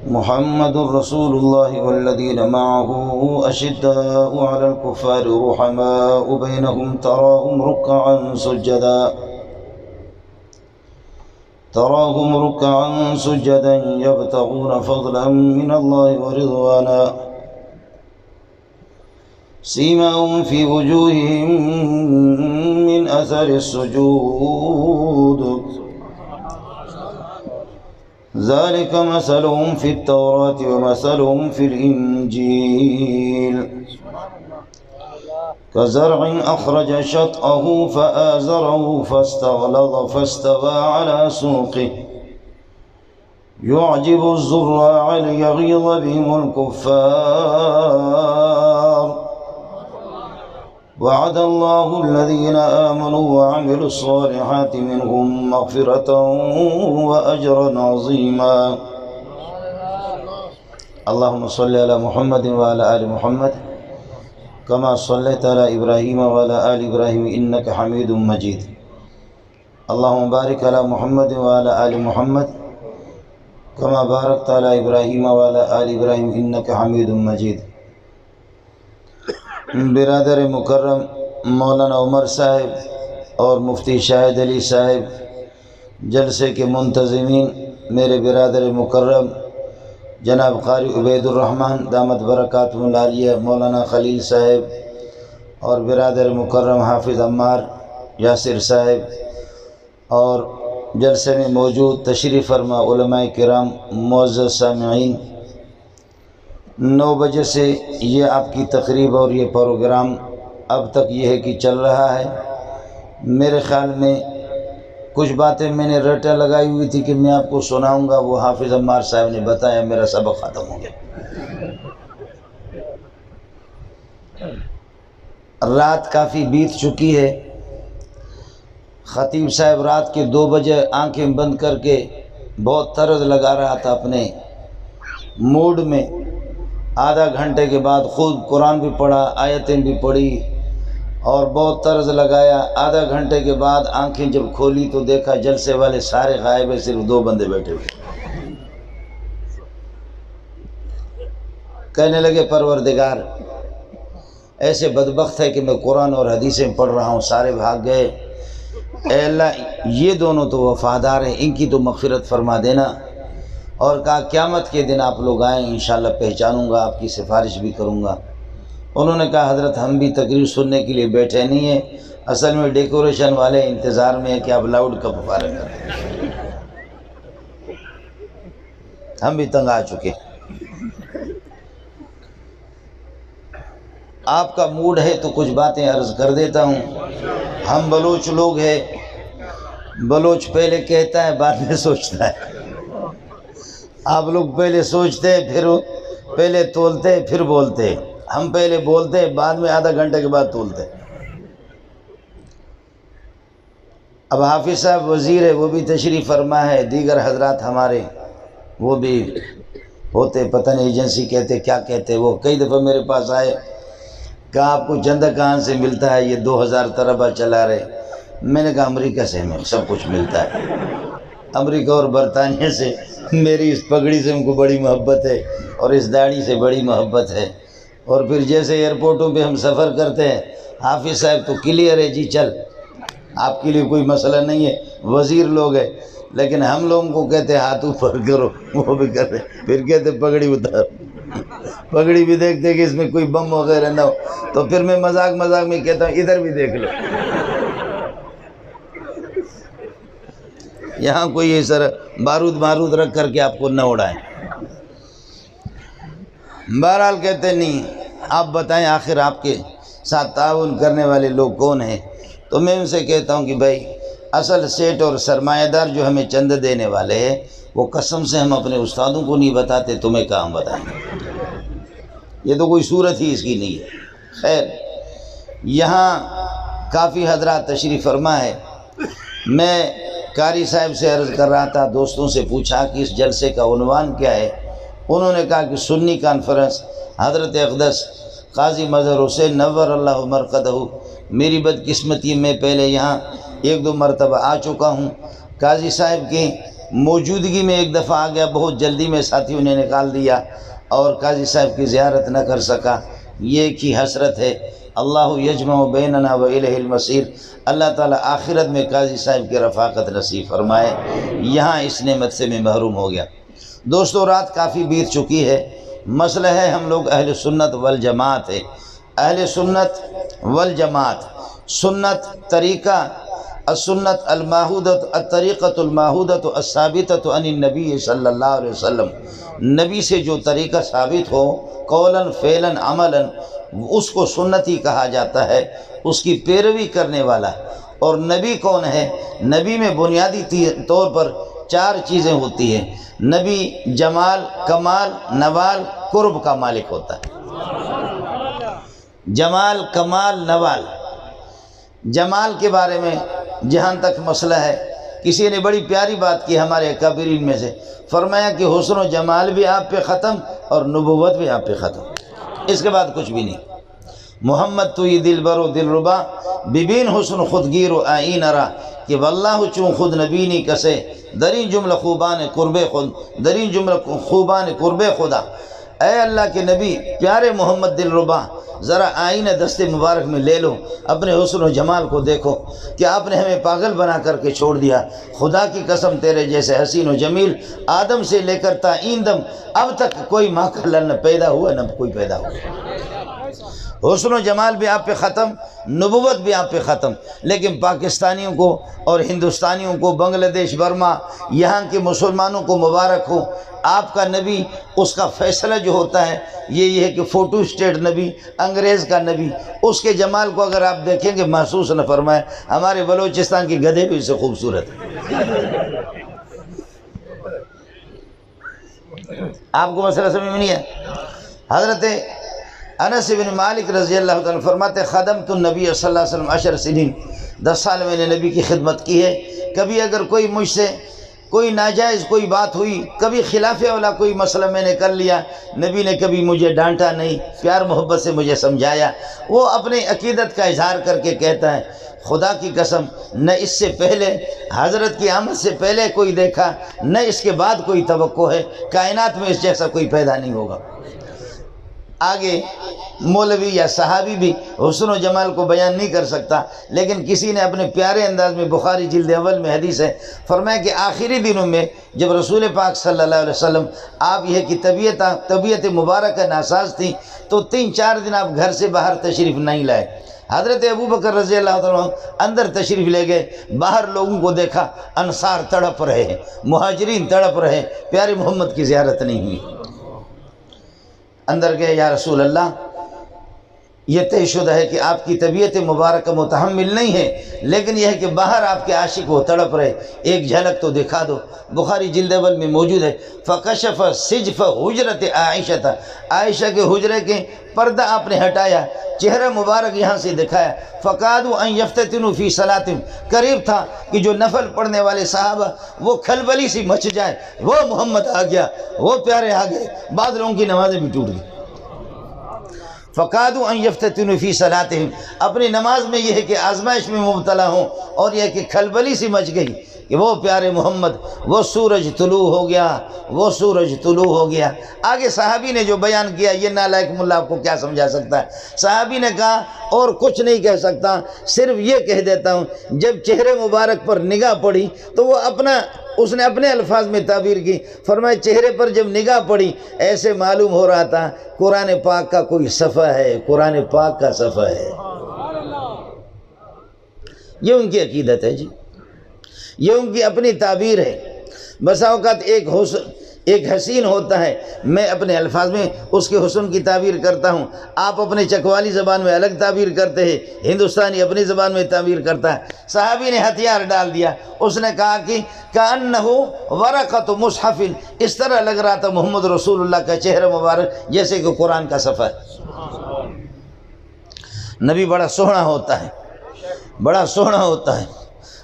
محمد رسول الله والذين معه أشداء على الكفار رحماء بينهم تراهم ركعا سجدا يبتغون فضلا من الله ورضوانا سيماهم في وجوههم من أثر السجود ذلك مثلهم في التوراة ومثلهم في الإنجيل كزرع أخرج شطأه فآزره فاستغلظ فاستوى على سوقه يعجب الزراع ليغيظ بهم الكفار وعد الله الذين آمنوا وعملوا الصالحات منهم مغفرة وأجرا عظيما اللهم صل على محمد وعلى آل محمد كما صليت على إبراهيم وعلى آل إبراهيم إنك حميد مجيد اللهم بارك على محمد وعلى آل محمد كما باركت على إبراهيم وعلى آل إبراهيم إنك حميد مجيد برادر مکرم مولانا عمر صاحب اور مفتی شاہد علی صاحب، جلسے کے منتظمین میرے برادر مکرم جناب قاری عبید الرحمن دامت برکاتہ العالیہ مولانا خلیل صاحب، اور برادر مکرم حافظ عمار یاسر صاحب، اور جلسے میں موجود تشریف فرما علماء کرام، معزز سامعین، 9 بجے سے یہ آپ کی تقریب اور یہ پروگرام اب تک یہ ہے کہ چل رہا ہے۔ میرے خیال میں کچھ باتیں میں نے رٹا لگائی ہوئی تھی کہ میں آپ کو سناؤں گا، وہ حافظ عمار صاحب نے بتایا، میرا سبق ختم ہو گیا۔ رات کافی بیت چکی ہے۔ خطیب صاحب رات کے 2 بجے آنکھیں بند کر کے بہت طرز لگا رہا تھا اپنے موڈ میں۔ آدھا گھنٹے کے بعد خود قرآن بھی پڑھا، آیتیں بھی پڑھی اور بہت طرز لگایا۔ آدھا گھنٹے کے بعد آنکھیں جب کھولی تو دیکھا جلسے والے سارے غائب ہیں، صرف 2 بندے بیٹھے ہوئے۔ کہنے لگے پروردگار ایسے بدبخت ہے کہ میں قرآن اور حدیثیں پڑھ رہا ہوں، سارے بھاگ گئے، اے اللہ یہ دونوں تو وفادار ہیں، ان کی تو مغفرت فرما دینا۔ اور کہا قیامت کے دن آپ لوگ آئیں، انشاءاللہ پہچانوں گا، آپ کی سفارش بھی کروں گا۔ انہوں نے کہا حضرت ہم بھی تقریر سننے کے لیے بیٹھے نہیں ہیں، اصل میں ڈیکوریشن والے انتظار میں ہیں کہ آپ لاؤڈ کا پکارا کریں، ہم بھی تنگ آ چکے۔ آپ کا موڈ ہے تو کچھ باتیں عرض کر دیتا ہوں۔ ہم بلوچ لوگ ہیں، بلوچ پہلے کہتا ہے بعد میں سوچتا ہے۔ آپ لوگ پہلے سوچتے ہیں، پھر پہلے تولتے پھر بولتے، ہم پہلے بولتے بعد میں آدھا گھنٹے کے بعد تولتے۔ اب حافظ صاحب وزیر ہے، وہ بھی تشریف فرما ہے، دیگر حضرات ہمارے وہ بھی ہوتے، پتہ نہیں ایجنسی کہتے کیا کہتے، وہ کئی دفعہ میرے پاس آئے، کہا آپ کو چندہ کہاں سے ملتا ہے، یہ 2000 طلبہ چلا رہے۔ میں نے کہا امریکہ سے ہمیں سب کچھ ملتا ہے، امریکہ اور برطانیہ سے۔ میری اس پگڑی سے ان کو بڑی محبت ہے اور اس داڑھی سے بڑی محبت ہے۔ اور پھر جیسے ایئرپورٹوں پہ ہم سفر کرتے ہیں، حافظ صاحب تو کلیئر ہے جی، چل آپ کے لیے کوئی مسئلہ نہیں ہے، وزیر لوگ ہیں، لیکن ہم لوگوں کو کہتے ہیں ہاتھ اوپر کرو، وہ بھی کرتے، پھر کہتے پگڑی اتار، پگڑی بھی دیکھتے کہ اس میں کوئی بم وغیرہ نہ ہو، تو پھر میں مذاق میں کہتا ہوں ادھر بھی دیکھ لو، یہاں کوئی ایسا بارود رکھ کر کے آپ کو نہ اڑائیں۔ بہرحال کہتے نہیں، آپ بتائیں آخر آپ کے ساتھ تعاون کرنے والے لوگ کون ہیں؟ تو میں ان سے کہتا ہوں کہ بھائی اصل سیٹ اور سرمایہ دار جو ہمیں چند دینے والے ہیں، وہ قسم سے ہم اپنے استادوں کو نہیں بتاتے، تمہیں کہاں بتائیں گے؟ یہ تو کوئی صورت ہی اس کی نہیں ہے۔ خیر، یہاں کافی حضرات تشریف فرما ہے۔ میں قاری صاحب سے عرض کر رہا تھا، دوستوں سے پوچھا کہ اس جلسے کا عنوان کیا ہے؟ انہوں نے کہا کہ سنی کانفرنس حضرت اقدس قاضی مظہر حسین نور اللہ مرقدہ۔ میری بدقسمتی میں پہلے یہاں 1-2 مرتبہ آ چکا ہوں۔ قاضی صاحب کی موجودگی میں ایک دفعہ آ گیا، بہت جلدی میں ساتھیوں نے نکال دیا اور قاضی صاحب کی زیارت نہ کر سکا۔ یہ کی حسرت ہے۔ اللہ یجمع بیننا و الیہ المصیر۔ اللہ تعالیٰ آخرت میں قاضی صاحب کی رفاقت نصیب فرمائے۔ یہاں اس نعمت سے میں محروم ہو گیا۔ دوستو، رات کافی بیت چکی ہے۔ مسئلہ ہے ہم لوگ اہل سنت والجماعت ہے۔ اہل سنت والجماعت، سنت طریقہ، السنت الماحودۃ، الطریقۃ الماحودۃ الثابتۃ عن النبی صلی اللہ علیہ وسلم، نبی سے جو طریقہ ثابت ہو قولاً فعلاً عملاً، اس کو سنتی کہا جاتا ہے، اس کی پیروی کرنے والا۔ اور نبی کون ہے؟ نبی میں بنیادی طور پر 4 چیزیں ہوتی ہیں۔ نبی جمال، کمال، نوال، قرب کا مالک ہوتا ہے۔ جمال، کمال، نوال۔ جمال کے بارے میں جہاں تک مسئلہ ہے، کسی نے بڑی پیاری بات کی ہمارے اکابرین میں سے، فرمایا کہ حسن و جمال بھی آپ پہ ختم اور نبوت بھی آپ پہ ختم، اس کے بعد کچھ بھی نہیں۔ محمد تو یہ دل بر و دل ربا، ببین حسن خودگیر و آئین ارا، کہ واللہ چون خود نبی نی کسے، درین جملہ خوبان قرب خود، درین جملہ خوبان قرب خدا۔ اے اللہ کے نبی پیارے محمد دل ربا، ذرا آئینہ دست مبارک میں لے لو، اپنے حسن و جمال کو دیکھو کہ آپ نے ہمیں پاگل بنا کر کے چھوڑ دیا۔ خدا کی قسم تیرے جیسے حسین و جمیل آدم سے لے کر تا این دم اب تک کوئی ماں کا لل نہ پیدا ہوا نہ کوئی پیدا ہوا۔ حسن و جمال بھی آپ پہ ختم، نبوت بھی آپ پہ ختم۔ لیکن پاکستانیوں کو اور ہندوستانیوں کو، بنگلہ دیش، برما، یہاں کے مسلمانوں کو مبارک ہو، آپ کا نبی، اس کا فیصلہ جو ہوتا ہے یہ ہے کہ فوٹو اسٹیٹ نبی، انگریز کا نبی، اس کے جمال کو اگر آپ دیکھیں گے محسوس نہ فرمائے۔ ہمارے بلوچستان کے گدھے بھی اس سے خوبصورت ہیں۔ آپ کو مسئلہ سمجھ میں نہیں ہے؟ حضرت انس بن مالک رضی اللہ تعالیٰ فرماتے خدمت النبی صلی اللہ علیہ وسلم 10 سنین، 10 سال میں نے نبی کی خدمت کی ہے۔ کبھی اگر کوئی مجھ سے کوئی ناجائز کوئی بات ہوئی، کبھی خلاف والا کوئی مسئلہ میں نے کر لیا، نبی نے کبھی مجھے ڈانٹا نہیں، پیار محبت سے مجھے سمجھایا۔ وہ اپنے عقیدت کا اظہار کر کے کہتا ہے خدا کی قسم نہ اس سے پہلے حضرت کی آمد سے پہلے کوئی دیکھا، نہ اس کے بعد کوئی توقع ہے، کائنات میں اس جیسا کوئی پیدا نہیں ہوگا۔ آگے مولوی یا صحابی بھی حسن و جمال کو بیان نہیں کر سکتا، لیکن کسی نے اپنے پیارے انداز میں، بخاری جلد اول میں حدیث ہے، فرمایا کہ آخری دنوں میں جب رسول پاک صلی اللہ علیہ وسلم آپ یہ کہ طبیعت مبارکہ ناساز تھی تو 3-4 دن آپ گھر سے باہر تشریف نہیں لائے۔ حضرت ابو بکر رضی اللہ عنہ اندر تشریف لے گئے، باہر لوگوں کو دیکھا انصار تڑپ رہے ہیں، مہاجرین تڑپ رہے ہیں، پیارے محمد کی زیارت نہیں ہوئی۔ اندر گئے، یا رسول اللہ یہ طے شدہ ہے کہ آپ کی طبیعت مبارکہ متحمل نہیں ہے، لیکن یہ ہے کہ باہر آپ کے عاشق وہ تڑپ رہے، ایک جھلک تو دکھا دو۔ بخاری جلد اول میں موجود ہے، فکشف سجف حجرت عائشہ، عائشہ کے حجرے کے پردہ آپ نے ہٹایا، چہرہ مبارک یہاں سے دکھایا۔ فقادوا ان یفتتنوا فی صلاتہم، قریب تھا کہ جو نفل پڑھنے والے صحابہ وہ کھلبلی سی مچ جائے، وہ محمد آ گیا، وہ پیارے آ گئے، بعض لوگوں کی نمازیں بھی ٹوٹ گئی۔ فقادوا ان یفتتنوا فی صلاتہم، اپنی نماز میں یہ ہے کہ آزمائش میں مبتلا ہوں، اور یہ کہ کھلبلی سی مچ گئی کہ وہ پیارے محمد، وہ سورج طلوع ہو گیا، وہ سورج طلوع ہو گیا۔ آگے صحابی نے جو بیان کیا، یہ نالائق ملا آپ کو کیا سمجھا سکتا ہے؟ صحابی نے کہا اور کچھ نہیں کہہ سکتا، صرف یہ کہہ دیتا ہوں جب چہرے مبارک پر نگاہ پڑی تو وہ اس نے اپنے الفاظ میں تعبیر کی، فرمایا چہرے پر جب نگاہ پڑی ایسے معلوم ہو رہا تھا قرآن پاک کا کوئی صفحہ ہے، قرآن پاک کا صفحہ ہے۔ یہ ان کی عقیدت ہے جی، یہ ان کی اپنی تعبیر ہے۔ بسا اوقات ایک حسین ہوتا ہے، میں اپنے الفاظ میں اس کے حسن کی تعبیر کرتا ہوں، آپ اپنے چکوالی زبان میں الگ تعبیر کرتے ہیں، ہندوستانی اپنی زبان میں تعبیر کرتا ہے۔ صحابی نے ہتھیار ڈال دیا، اس نے کہا کہ کأنہ ورقۃ مصحف، اس طرح لگ رہا تھا محمد رسول اللہ کا چہرہ مبارک جیسے کہ قرآن کا صفحہ ہے۔ نبی بڑا سوہنا ہوتا ہے، بڑا سوہنا ہوتا ہے۔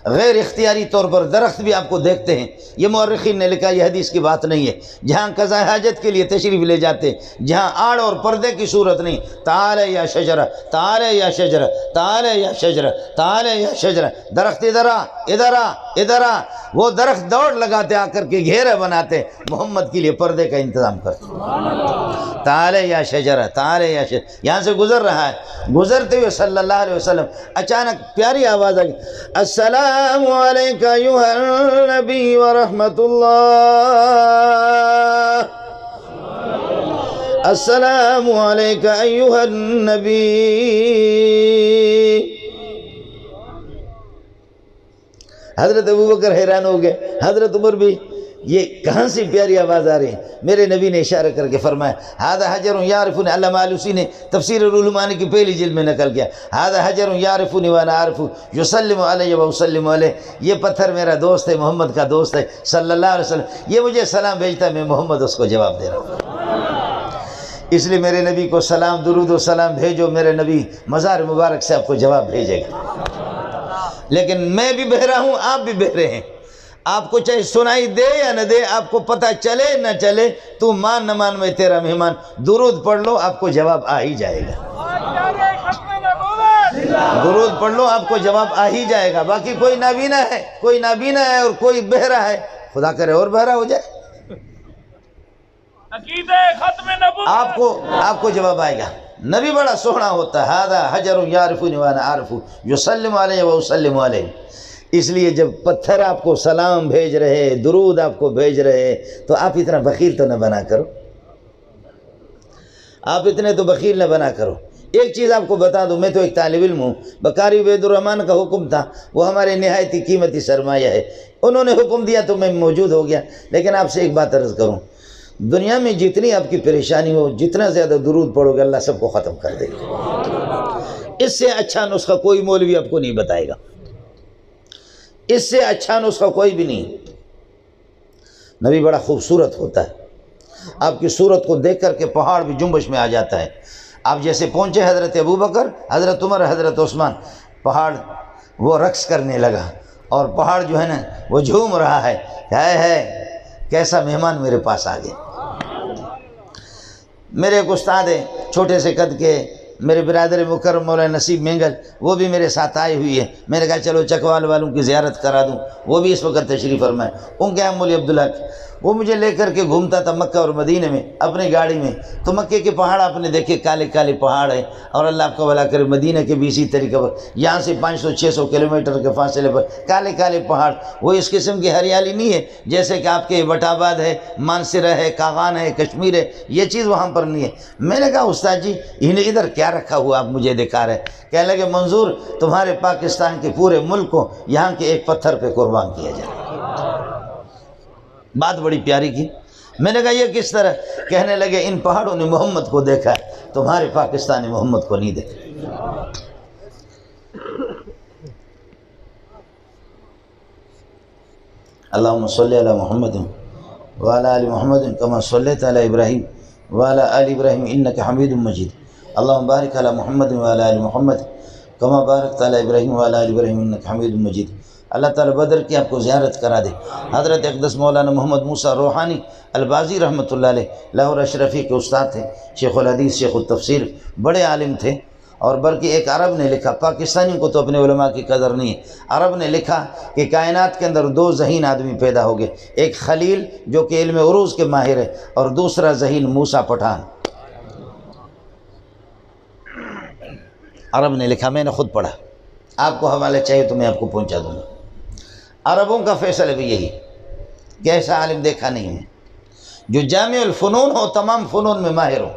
غیر اختیاری طور پر درخت بھی آپ کو دیکھتے ہیں. یہ مورخین نے لکھا، یہ حدیث کی بات نہیں ہے. جہاں قضاء حاجت کے لیے تشریف لے جاتے، جہاں آڑ اور پردے کی صورت نہیں، تعالی یا شجرہ، تعالی یا شجرہ، تعالی یا شجرہ، تعالی یا شجرہ، درخت ادھر آ، ادھر آ، ادھر آ. وہ درخت دوڑ لگاتے، آ کر کے گھیرے بناتے، محمد کے لیے پردے کا انتظام کرتے. تعالی یا شجرہ، تعالی یا شجرہ. یہاں سے گزر رہا ہے، گزرتے ہوئے صلی اللہ علیہ وسلم اچانک پیاری آواز آ گئی، السلام علیکہ ایھا النبی ورحمۃ اللہ، السلام علیکہ ایھا النبی. حضرت ابوبکر حیران ہو گئے، حضرت عمر بھی، یہ کہاں سے پیاری آواز آ رہی ہے؟ میرے نبی نے اشارہ کر کے فرمایا، ھذا حجر یعرفنی. علامہ آلوسی نے تفسیر الرحمانی کی پہلی جلد میں نقل کیا، ھذا حجر یعرفنی وانا اعرفہ یسلم علی و اسلم علیہ. یہ پتھر میرا دوست ہے، محمد کا دوست ہے صلی اللہ علیہ وسلم. یہ مجھے سلام بھیجتا ہے، میں محمد اس کو جواب دے رہا ہوں. اس لیے میرے نبی کو سلام، درود و سلام بھیجو، میرے نبی مزار مبارک سے آپ کو جواب بھیجے گا. لیکن میں بھی بہرا ہوں، آپ بھی بہرے ہیں. آپ کو چاہے سنائی دے یا نہ دے، آپ کو پتہ چلے نہ چلے، تو مان نہ مان میں تیرا مہمان. درود پڑھ لو، آپ کو جواب آ ہی جائے گا. درود پڑھ لو، آپ کو جواب آ ہی جائے گا. باقی کوئی نابینا ہے، کوئی نابینا ہے اور کوئی بہرا ہے، خدا کرے اور بہرا ہو جائے، آپ کو جواب آئے گا. نبی بڑا سوہنا ہوتا ہے، ھذا حجر یعرفنی وانا اعرفہ یسلم علیہ و اسلم علیہ. اس لیے جب پتھر آپ کو سلام بھیج رہے، درود آپ کو بھیج رہے، تو آپ اتنا بخیل تو نہ بنا کرو، آپ اتنے تو بخیل نہ بنا کرو. ایک چیز آپ کو بتا دوں، میں تو ایک طالب علم ہوں. بقاری عبید الرحمن کا حکم تھا، وہ ہمارے نہایت ہی قیمتی سرمایہ ہے. انہوں نے حکم دیا تو میں موجود ہو گیا. لیکن آپ سے ایک بات عرض کروں، دنیا میں جتنی آپ کی پریشانی ہو، جتنا زیادہ درود پڑھو گے، اللہ سب کو ختم کر دے گا. اس سے اچھا نسخہ کوئی مولوی آپ کو نہیں بتائے گا، اس سے اچھا نسخہ کوئی بھی نہیں. نبی بڑا خوبصورت ہوتا ہے، آپ کی صورت کو دیکھ کر کے پہاڑ بھی جنبش میں آ جاتا ہے. آپ جیسے پہنچے حضرت ابوبکر، حضرت عمر، حضرت عثمان، پہاڑ وہ رقص کرنے لگا، اور پہاڑ جو ہے نا وہ جھوم رہا ہے کیسا مہمان میرے پاس آ گئے. میرے ایک استاد ہیں چھوٹے سے قد کے، میرے برادر مکرم مولانا نصیب مینگل، وہ بھی میرے ساتھ آئی ہوئی ہے. میں نے کہا چلو چکوال والوں کی زیارت کرا دوں، وہ بھی اس وقت تشریف فرمائے. ان کے مولی عبداللہ، وہ مجھے لے کر کے گھومتا تھا مکہ اور مدینے میں اپنی گاڑی میں. تو مکے کے پہاڑ آپ نے دیکھے، کالے کالے پہاڑ ہیں، اور اللہ آپ کو بھلا کرے مدینہ کے بھی اسی طریقے پر، یہاں سے 500-600 کلومیٹر کے فاصلے پر کالے کالے پہاڑ. وہ اس قسم کی ہریالی نہیں ہے جیسے کہ آپ کے بٹ آباد ہے، مانسرہ ہے، کاغان ہے، کشمیر ہے، یہ چیز وہاں پر نہیں ہے. میں نے کہا استاد جی انہیں ادھر کیا رکھا ہوا آپ مجھے دکھا رہے؟ کہنے لگے منظور تمہارے پاکستان کے پورے ملک کو یہاں کے ایک پتھر پہ قربان کیا جائے. بات بڑی پیاری کی. میں نے کہا یہ کس طرح؟ کہنے لگے ان پہاڑوں نے محمد کو دیکھا ہے، تمہارے پاکستان نے محمد کو نہیں دیکھا. اللہم صلی علی محمد وعلی آل محمد کما صلیت علی ابراہیم وعلی آل ابراہیم انک حمید مجید. اللہم بارک علی محمد وعلی آل محمد کما بارکت علی ابراہیم وعلی آل ابراہیم انک حمید مجید. اللہ تعالیٰ بدر کی آپ کو زیارت کرا دے. حضرت اقدس مولانا محمد موسیٰ روحانی البازی رحمۃ اللہ علیہ لاہور اشرفی کے استاد تھے، شیخ الحدیث، شیخ التفسیر، بڑے عالم تھے. اور بلکہ ایک عرب نے لکھا، پاکستانی کو تو اپنے علماء کی قدر نہیں ہے، عرب نے لکھا کہ کائنات کے اندر 2 ذہین آدمی پیدا ہو گئے، ایک خلیل جو کہ علم عروض کے ماہر ہے، اور دوسرا ذہین موسیٰ پٹھان. عرب نے لکھا، میں نے خود پڑھا، آپ کو حوالہ چاہیے تو میں آپ کو پہنچا دوں گا. عربوں کا فیصلہ بھی یہی کہ ایسا عالم دیکھا نہیں ہے جو جامع الفنون ہو، تمام فنون میں ماہر ہو.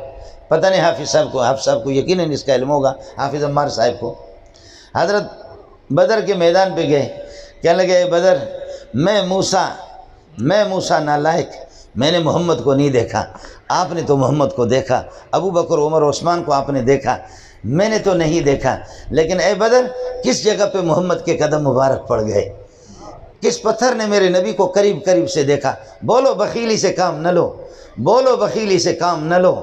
پتہ نہیں حافظ صاحب کو یقیناً اس کا علم ہوگا، حافظ عمار صاحب کو. حضرت بدر کے میدان پہ گئے، کہنے لگے اے بدر، میں موسیٰ نالائق، میں نے محمد کو نہیں دیکھا، آپ نے تو محمد کو دیکھا. ابو بکر، عمر، عثمان کو آپ نے دیکھا، میں نے تو نہیں دیکھا. لیکن اے بدر، کس جگہ پہ محمد کے قدم مبارک پڑ گئے؟ کس پتھر نے میرے نبی کو قریب قریب سے دیکھا؟ بولو بخیلی سے کام نہ لو، بولو بخیلی سے کام نہ لو.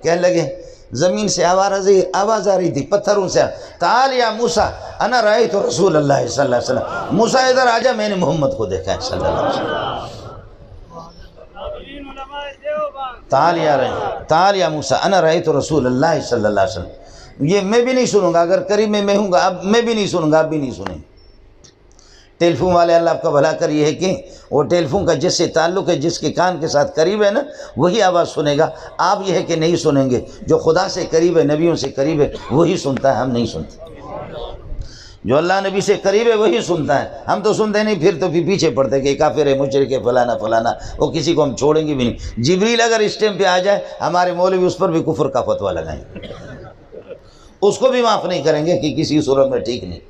کہنے لگے زمین سے آواز آ رہی تھی پتھروں سے، تعال یا موسیٰ انا رأیت رسول اللہ صلی اللہ علیہ وسلم، موسیٰ ادھر آجا میں نے محمد کو دیکھا ہے صلی اللہ علیہ وسلم۔ تعال یا موسیٰ انا رأیت رسول اللہ صلی اللہ علیہ وسلم، یہ میں بھی نہیں سنوں گا، اگر قریب میں ہوں گا اب میں بھی نہیں سنوں گا، آپ بھی نہیں سنیں۔ ٹیلی فون والے اللہ آپ کا بھلا کر یہ ہے کہ وہ ٹیلی فون کا جس سے تعلق ہے، جس کے کان کے ساتھ قریب ہے نا وہی آواز سنے گا، آپ یہ ہے کہ نہیں سنیں گے۔ جو خدا سے قریب ہے، نبیوں سے قریب ہے وہی سنتا ہے، ہم نہیں سنتے۔ جو اللہ نبی سے قریب ہے وہی سنتا ہے، ہم تو سنتے نہیں، پھر تو پیچھے پڑتے کہ کافر ہے، مشرک ہے، فلانا فلانا، وہ کسی کو ہم چھوڑیں گے بھی نہیں۔ جبریل اگر اس ٹائم پہ آ جائے ہمارے مولوی اس پر بھی کفر کا فتویٰ لگائیں، اس کو بھی معاف نہیں کریں گے کہ کسی صورت میں ٹھیک نہیں۔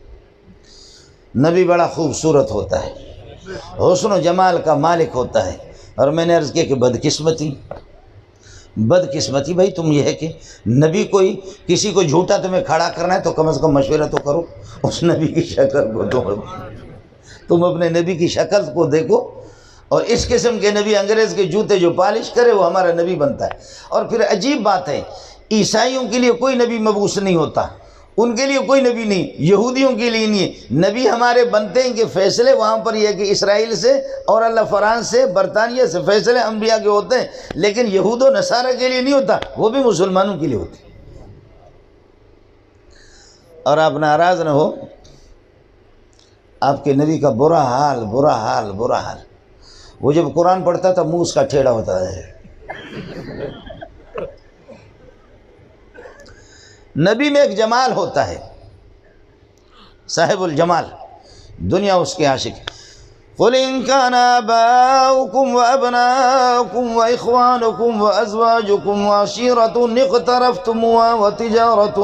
نبی بڑا خوبصورت ہوتا ہے، حسن و جمال کا مالک ہوتا ہے، اور میں نے عرض کیا کہ بدقسمتی بھائی تم یہ ہے کہ نبی کوئی کسی کو جھوٹا تمہیں کھڑا کرنا ہے تو کم از کم مشورہ تو کرو، اس نبی کی شکل کو تم اپنے نبی کی شکل کو دیکھو، اور اس قسم کے نبی انگریز کے جوتے جو پالش کرے وہ ہمارا نبی بنتا ہے۔ اور پھر عجیب بات ہے، عیسائیوں کے لیے کوئی نبی مبعوث نہیں ہوتا، ان کے لیے کوئی نبی نہیں، یہودیوں کے لیے نہیں ہے، نبی ہمارے بنتے ہیں کہ فیصلے وہاں پر یہ ہے کہ اسرائیل سے اور اللہ فرانس سے برطانیہ سے فیصلے انبیاء کے ہوتے ہیں، لیکن یہود و نصارہ کے لیے نہیں ہوتا، وہ بھی مسلمانوں کے لیے ہوتے۔ اور آپ ناراض نہ ہو، آپ کے نبی کا برا حال وہ جب قرآن پڑھتا تھا منہ اس کا ٹھیڑا ہوتا ہے۔ نبی میں ایک جمال ہوتا ہے، صاحب الجمال، دنیا اس کے عاشق۔ قُلْ إِن كَانَ آبَاؤُكُمْ وَأَبْنَاؤُكُمْ وَإِخْوَانُكُمْ وَأَزْوَاجُكُمْ وَعَشِيرَةٌ اقْتَرَفْتُمُوهَا وَتِجَارَةٌ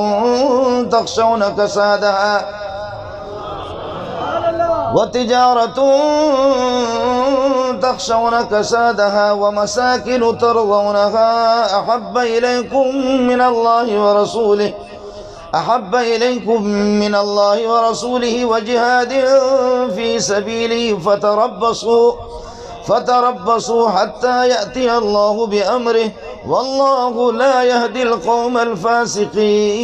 تَخْشَوْنَ كَسَادَهَا وَمَسَاكِنُ تَرْضَوْنَهَا أَحَبَّ إِلَيْكُم مِّنَ اللَّهِ وَرَسُولِهِ وَجِهَادٍ فِي سَبِيلِهِ فتربصوا حتى يأتي الله بأمره والله لا يهدي القوم الفاسقين۔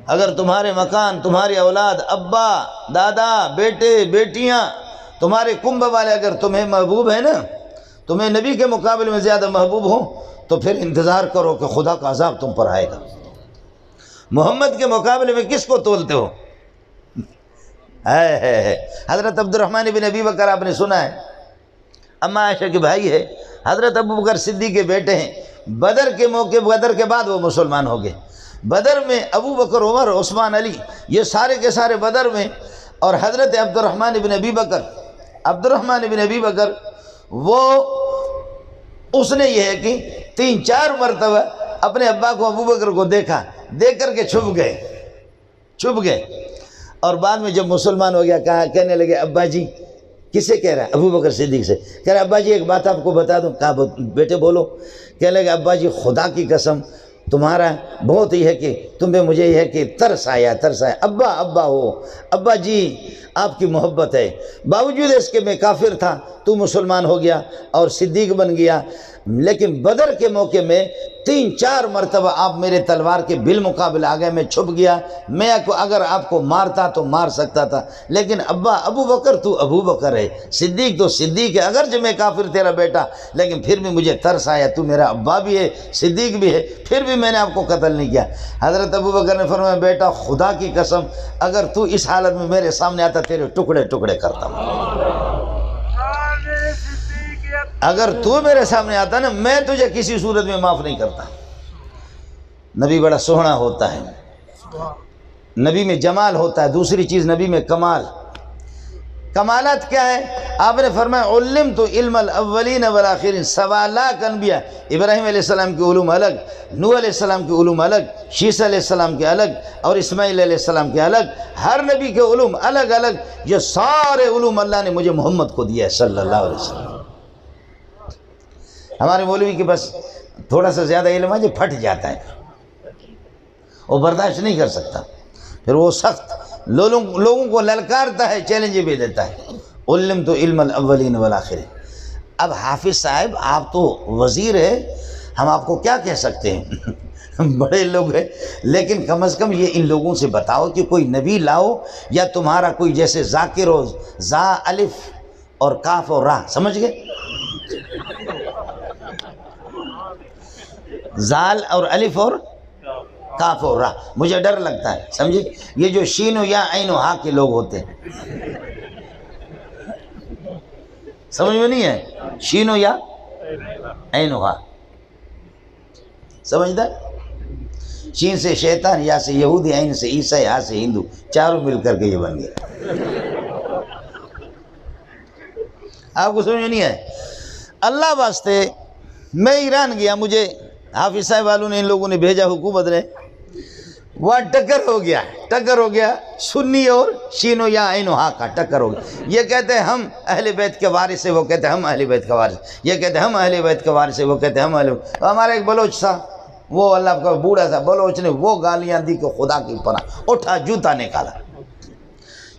اگر تمہارے مکان، تمہاری اولاد، ابا، دادا، بیٹے، بیٹیاں، تمہارے کنب والے اگر تمہیں محبوب ہیں نا، تمہیں نبی کے مقابلے میں زیادہ محبوب ہوں، تو پھر انتظار کرو کہ خدا کا عذاب تم پر آئے گا۔ محمد کے مقابلے میں کس کو تولتے ہو؟ حضرت عبد الرحمن بن ابی بکر آپ نے سنا ہے، اما عائشہ کے بھائی ہے، حضرت ابو بکر صدیق کے بیٹے ہیں۔ بدر کے موقع، بدر کے بعد وہ مسلمان ہو گئے۔ بدر میں ابو بکر، عمر، عثمان، علی، یہ سارے کے سارے بدر میں، اور حضرت عبد الرحمن بن ابی بکر وہ اس نے یہ ہے کہ 3-4 مرتبہ اپنے ابا کو، ابو بکر کو دیکھا، دیکھ کر کے چھپ گئے، اور بعد میں جب مسلمان ہو گیا کہنے لگے ابا جی، کسے کہہ رہا ہے؟ ابو بکر صدیق سے کہہ رہا ہے ابا جی ایک بات آپ کو بتا دوں۔ کہا بیٹے بولو۔ کہنے لگے ابا جی خدا کی قسم تمہارا بہت ہی ہے کہ تمہیں مجھے یہ ہے کہ ترس آیا، ابا ہو، ابا جی آپ کی محبت ہے، باوجود اس کے میں کافر تھا، تو مسلمان ہو گیا اور صدیق بن گیا، لیکن بدر کے موقع میں 3-4 مرتبہ آپ میرے تلوار کے بالمقابل آ گئے، میں چھپ گیا، میں اگر آپ کو مارتا تو مار سکتا تھا، لیکن ابا ابو بکر تو ابو بکر ہے، صدیق تو صدیق ہے، اگرچہ میں کافر تیرا بیٹا، لیکن پھر بھی مجھے ترس آیا، تو میرا ابا بھی ہے، صدیق بھی ہے، پھر بھی میں نے آپ کو قتل نہیں کیا۔ حضرت ابو بکر نے فرمایا بیٹا خدا کی قسم اگر تو اس حالت میں میرے سامنے آتا تیرے ٹکڑے ٹکڑے کرتا ہوں، اگر تو میرے سامنے آتا نا میں تجھے کسی صورت میں معاف نہیں کرتا۔ نبی بڑا سوہنا ہوتا ہے، نبی میں جمال ہوتا ہے۔ دوسری چیز نبی میں کمالات کیا ہے؟ آپ نے فرمایا علمت علم الاولین والآخرین، 1.25 لاکھ انبیاء، ابراہیم علیہ السلام کے علوم الگ، نوح علیہ السلام کے علوم الگ، شیس علیہ السلام کے الگ، اور اسماعیل علیہ السلام کے الگ، ہر نبی کے علوم الگ الگ، یہ سارے علوم اللہ نے مجھے محمد کو دیا ہے صلی اللہ علیہ وسلم۔ ہمارے مولوی کے بس تھوڑا سا زیادہ علم ہے جو پھٹ جاتا ہے، وہ برداشت نہیں کر سکتا، پھر وہ سخت لوگوں کو للکارتا ہے، چیلنج بھی دیتا ہے۔ علمت علم الاولین والآخرین، اب حافظ صاحب آپ تو وزیر ہے، ہم آپ کو کیا کہہ سکتے ہیں، بڑے لوگ ہیں، لیکن کم از کم یہ ان لوگوں سے بتاؤ کہ کوئی نبی لاؤ، یا تمہارا کوئی جیسے ذاکر و زا الف اور کاف اور راہ، سمجھ گئے، زال اور الف اور کاف اور راہ، مجھے ڈر لگتا ہے، سمجھے، یہ جو شین و یا عین و ہا کے لوگ ہوتے ہیں، سمجھ میں نہیں ہے، شین و یا عین و ہا، سمجھتا ہے، شین سے شیطان، یا سے یہودی، عین سے عیسیٰ، ہا سے ہندو، چاروں مل کر کے یہ بن گیا، آپ کو سمجھ میں نہیں ہے۔ اللہ واسطے میں ایران گیا، مجھے حافظ صاحب والوں نے، ان لوگوں نے بھیجا، حکومت نے، وہاں ٹکر ہو گیا سنی اور شین و یا عین و ہا کا ٹکر ہو گیا، یہ کہتے ہیں ہم اہل بیت کے وارث ہیں، وہ کہتے ہیں ہم اہل بیت کے وارث، یہ کہتے ہیں ہم اہل بیت کے وارث ہیں، وہ کہتے ہیں ہم اہل بیت۔ ہمارا ایک بلوچ تھا، وہ اللہ کا بوڑھا تھا بلوچ نے وہ گالیاں دی کہ خدا کی پناہ، اٹھا جوتا نکالا۔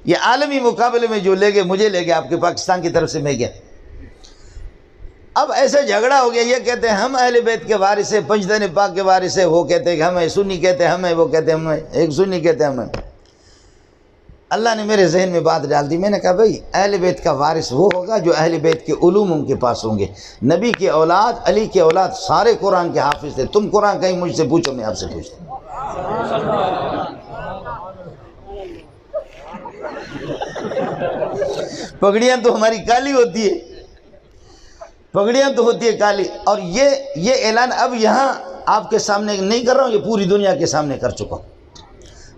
یہ عالمی مقابلے میں جو لے گئے، مجھے لے گئے، آپ کے پاکستان کی طرف سے میں گیا، اب ایسے جھگڑا ہو گیا، یہ کہتے ہیں ہم اہل بیت کے وارث ہیں، پنجتن پاک کے وارث ہیں، وہ کہتے ہیں کہ ہمیں، سنی کہتے ہیں ہمیں، وہ کہتے ہیں ہمیں، ایک سنی کہتے ہیں ہمیں۔ اللہ نے میرے ذہن میں بات ڈال دی، میں نے کہا بھئی اہل بیت کا وارث وہ ہوگا جو اہل بیت کے علوم ان کے پاس ہوں گے، نبی کی اولاد، علی کی اولاد سارے قرآن کے حافظ تھے، تم قرآن کہیں مجھ سے پوچھو، میں آپ سے پوچھتا ہوں۔ پگڑیاں تو ہماری کالی ہوتی ہے، پگڑیاں تو ہوتی ہے کالی، اور یہ اعلان اب یہاں آپ کے سامنے نہیں کر رہا ہوں، یہ پوری دنیا کے سامنے کر چکا ہوں،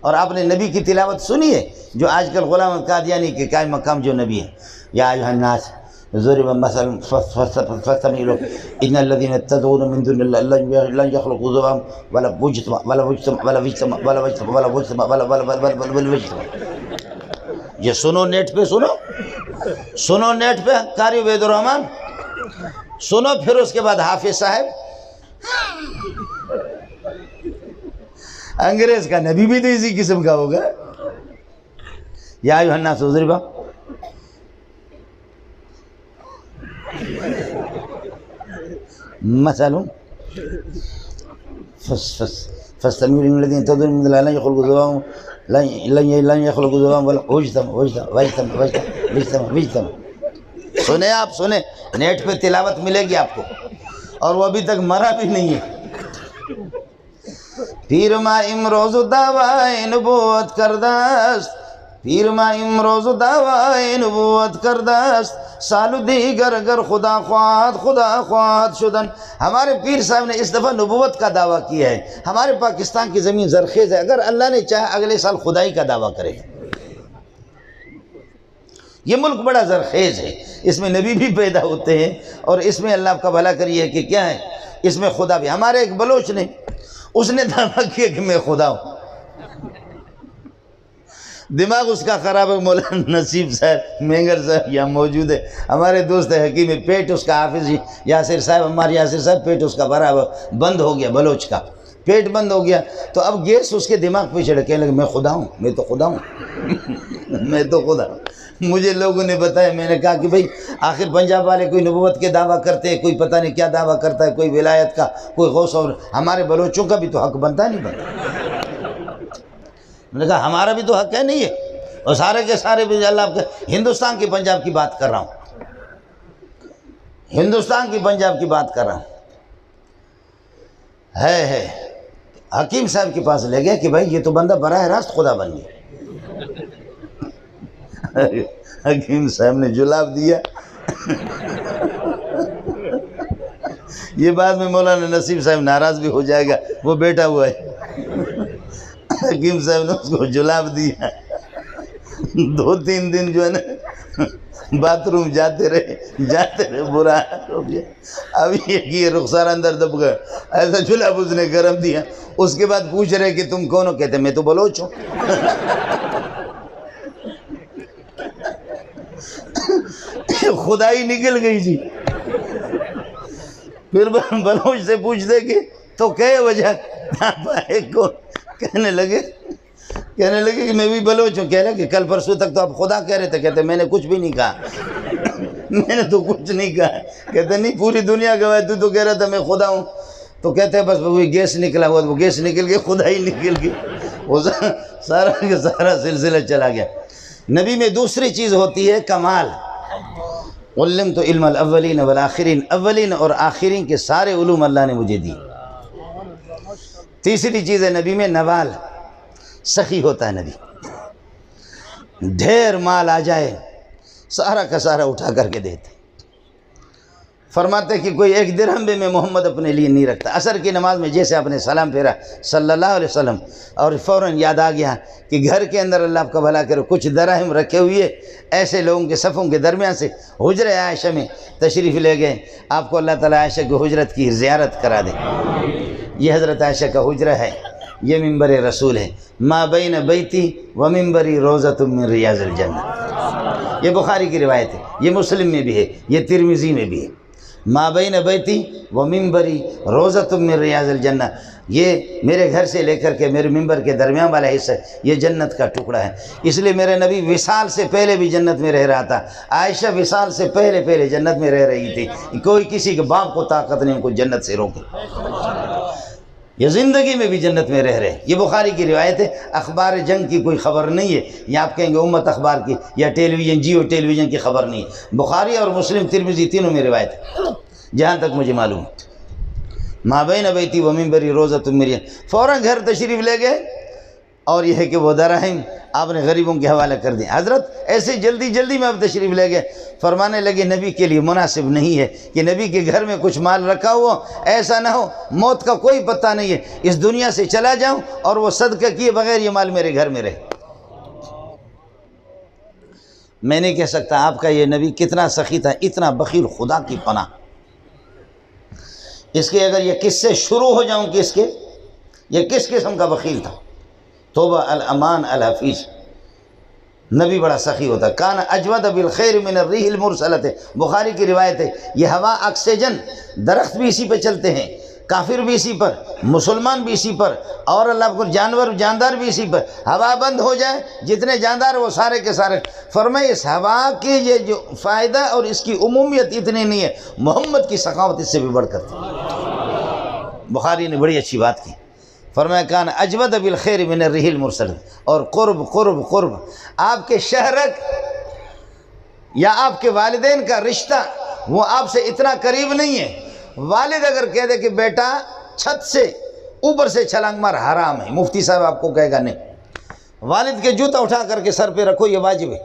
اور آپ نے نبی کی تلاوت سنی ہے، جو آج کل غلام قادیانی کے قائم مقام جو نبی ہے، یا ایھا الناس ضرب مثل فاستمعوا له ان الذين تدعون من دون الله لن يخلقوا ذبابا ولا اجتماعوا۔ یہ سنو، نیٹ پہ سنو نیٹ پہ، قاری عبید الرحمن سنو، پھر اس کے بعد حافظ صاحب، انگریز کا نبی بھی تو اسی قسم کا ہوگا، یا ایھا الناس ضرب مثل فاستمعوا للذين تدعون من دون الله لن يخلقوا ذبابا لن يخلقوا ذبابا ولا اجتماعوا۔ سنیں، آپ سنیں، نیٹ پہ تلاوت ملے گی آپ کو، اور وہ ابھی تک مرا بھی نہیں ہے۔ پیر ما امروز دعوی نبوت کردست، پیر ما امروز دعوی نبوت کردست، سالو دیگر اگر خدا خواہد شدن۔ ہمارے پیر صاحب نے اس دفعہ نبوت کا دعویٰ کیا ہے، ہمارے پاکستان کی زمین زرخیز ہے، اگر اللہ نے چاہا اگلے سال خدائی کا دعویٰ کرے گا۔ یہ ملک بڑا زرخیز ہے، اس میں نبی بھی پیدا ہوتے ہیں، اور اس میں اللہ کا بھلا کریے کہ کیا ہے، اس میں خدا بھی۔ ہمارے ایک بلوچ نے، اس نے دعویٰ کیا کہ میں خدا ہوں، دماغ اس کا خراب ہے۔ مولانا نصیب صاحب مینگر صاحب یہاں موجود ہے، ہمارے دوست حکیم، پیٹ اس کا، حافظ یاسر صاحب، ہمارے یاسر صاحب، پیٹ اس کا بھرا بند ہو گیا، بلوچ کا پیٹ بند ہو گیا، تو اب گیس اس کے دماغ پہ چڑھ، کہنے لگے میں خدا ہوں، میں تو خدا ہوں میں تو خدا ہوں۔ مجھے لوگوں نے بتایا، میں نے کہا کہ بھئی آخر پنجاب والے کوئی نبوت کے دعویٰ کرتے ہیں، کوئی پتہ نہیں کیا دعویٰ کرتا ہے، کوئی ولایت کا، کوئی غوث، اور ہمارے بلوچوں کا بھی تو حق بنتا نہیں بنتا۔ میں نے کہا ہمارا بھی تو حق ہے، نہیں ہے، اور سارے کے سارے بھی اللہ آپ کے، ہندوستان کی پنجاب کی بات کر رہا ہوں، ہندوستان کی پنجاب کی بات کر رہا ہوں۔ ہے حکیم صاحب کے پاس لے گیا کہ بھائی یہ تو بندہ براہ راست خدا بن گیا۔ حکیم صاحب نے جلاب دیا۔ یہ بعد میں مولانا نصیب صاحب ناراض بھی ہو جائے گا، وہ بیٹا ہوا ہے۔ حکیم صاحب نے اس کو جلاب دیا، 2-3 دن جو ہے نا باتھ روم جاتے رہے، برا ہو گیا۔ اب یہ رخسار اندر دب گئے، ایسا جلاب اس نے گرم دیا۔ اس کے بعد پوچھ رہے کہ تم کون ہو؟ کہتے میں تو بلوچ ہوں۔ خدائی نکل گئی جی۔ پھر بلوچ سے پوچھتے کہ تو کہے وجہ کہنے لگے کہ میں بھی بلوچ ہوں۔ کہہ رہے کہ کل پرسوں تک تو آپ خدا کہہ رہے تھے، کہتے میں نے کچھ بھی نہیں کہا، میں نے تو کچھ نہیں کہا. کہتے نہیں پوری دنیا گواہ, تو کہہ رہا تھا میں خدا ہوں. تو کہتے ہیں بس وہی گیس نکلا ہوا, وہ گیس نکل گیا, خدا ہی نکل گیا, وہ سارا کا سارا سلسلہ چلا گیا. نبی میں دوسری چیز ہوتی ہے کمال. علمت علم الاولین والآخرین, اولین اور آخرین کے سارے علوم اللہ نے مجھے دی. تیسری چیز ہے نبی میں نوال, سخی ہوتا ہے نبی. ڈھیر مال آ جائے سارا کا سارا اٹھا کر کے دیتے. فرماتے کہ کوئی ایک درہم بھی میں محمد اپنے لیے نہیں رکھتا. عصر کی نماز میں جیسے آپ نے سلام پھیرا صلی اللہ علیہ وسلم, اور فوراً یاد آ گیا کہ گھر کے اندر اللہ آپ کا بھلا کرو کچھ دراہم رکھے ہوئے, ایسے لوگوں کے صفوں کے درمیان سے حجرہ عائشہ میں تشریف لے گئے. آپ کو اللہ تعالیٰ عائشہ کی حجرت کی زیارت کرا دے. یہ حضرت عائشہ کا حجرہ ہے, یہ منبر رسول ہے. ما بین بیتی و منبری روضۃ من ریاض الجنہ. یہ بخاری کی روایت ہے, یہ مسلم میں بھی ہے, یہ ترمذی میں بھی ہے. ما بین بیتی و منبری روضۃ من ریاض الجنہ, یہ میرے گھر سے لے کر کے میرے منبر کے درمیان والا حصہ یہ جنت کا ٹکڑا ہے. اس لیے میرے نبی وصال سے پہلے بھی جنت میں رہ رہا تھا. عائشہ وصال سے پہلے جنت میں رہ رہی تھی. کوئی کسی کے باپ کو طاقت نہیں ان کو جنت سے روکے. یہ زندگی میں بھی جنت میں رہ رہے. یہ بخاری کی روایت ہے. اخبار جنگ کی کوئی خبر نہیں ہے. یہ آپ کہیں گے امت اخبار کی یا ٹیلی ویژن جیو ٹیلی ویژن کی خبر نہیں ہے. بخاری اور مسلم ترمذی تینوں میں روایت ہے جہاں تک مجھے معلوم ہے. ما بین بیتی و منبری روضۃ من ریاض. فوراً گھر تشریف لے گئے, اور یہ ہے کہ وہ دراہم آپ نے غریبوں کے حوالے کر دیں. حضرت ایسے جلدی میں آپ تشریف لے گئے. فرمانے لگے نبی کے لیے مناسب نہیں ہے کہ نبی کے گھر میں کچھ مال رکھا ہو, ایسا نہ ہو موت کا کوئی پتہ نہیں ہے, اس دنیا سے چلا جاؤں اور وہ صدقہ کیے بغیر یہ مال میرے گھر میں رہے. میں نہیں کہہ سکتا آپ کا یہ نبی کتنا سخی تھا, اتنا بخیل خدا کی پناہ. اس کے اگر یہ قصے شروع ہو جاؤں کہ اس کے یہ کس قسم کا بخیل تھا. توبہ الامان الحفیظ. نبی بڑا سخی ہوتا. کان اجود بالخیر من الریح المرسلۃ. بخاری کی روایت ہے. یہ ہوا آکسیجن, درخت بھی اسی پہ چلتے ہیں, کافر بھی اسی پر, مسلمان بھی اسی پر, اور اللہ کو جاندار بھی اسی پر. ہوا بند ہو جائے جتنے جاندار وہ سارے کے سارے. فرمائے اس ہوا کی یہ جو فائدہ اور اس کی عمومیت اتنی نہیں ہے, محمد کی سخاوت اس سے بھی بڑھ کر تھی. بخاری نے بڑی اچھی بات کی. فرمایا کان اجود بالخیر من الریح المرسلۃ. اور قرب آپ کے شہرک یا آپ کے والدین کا رشتہ وہ آپ سے اتنا قریب نہیں ہے. والد اگر کہہ دے کہ بیٹا چھت سے اوپر سے چھلانگ مار حرام ہے, مفتی صاحب آپ کو کہے گا نہیں. والد کے جوتا اٹھا کر کے سر پہ رکھو یہ واجب ہے.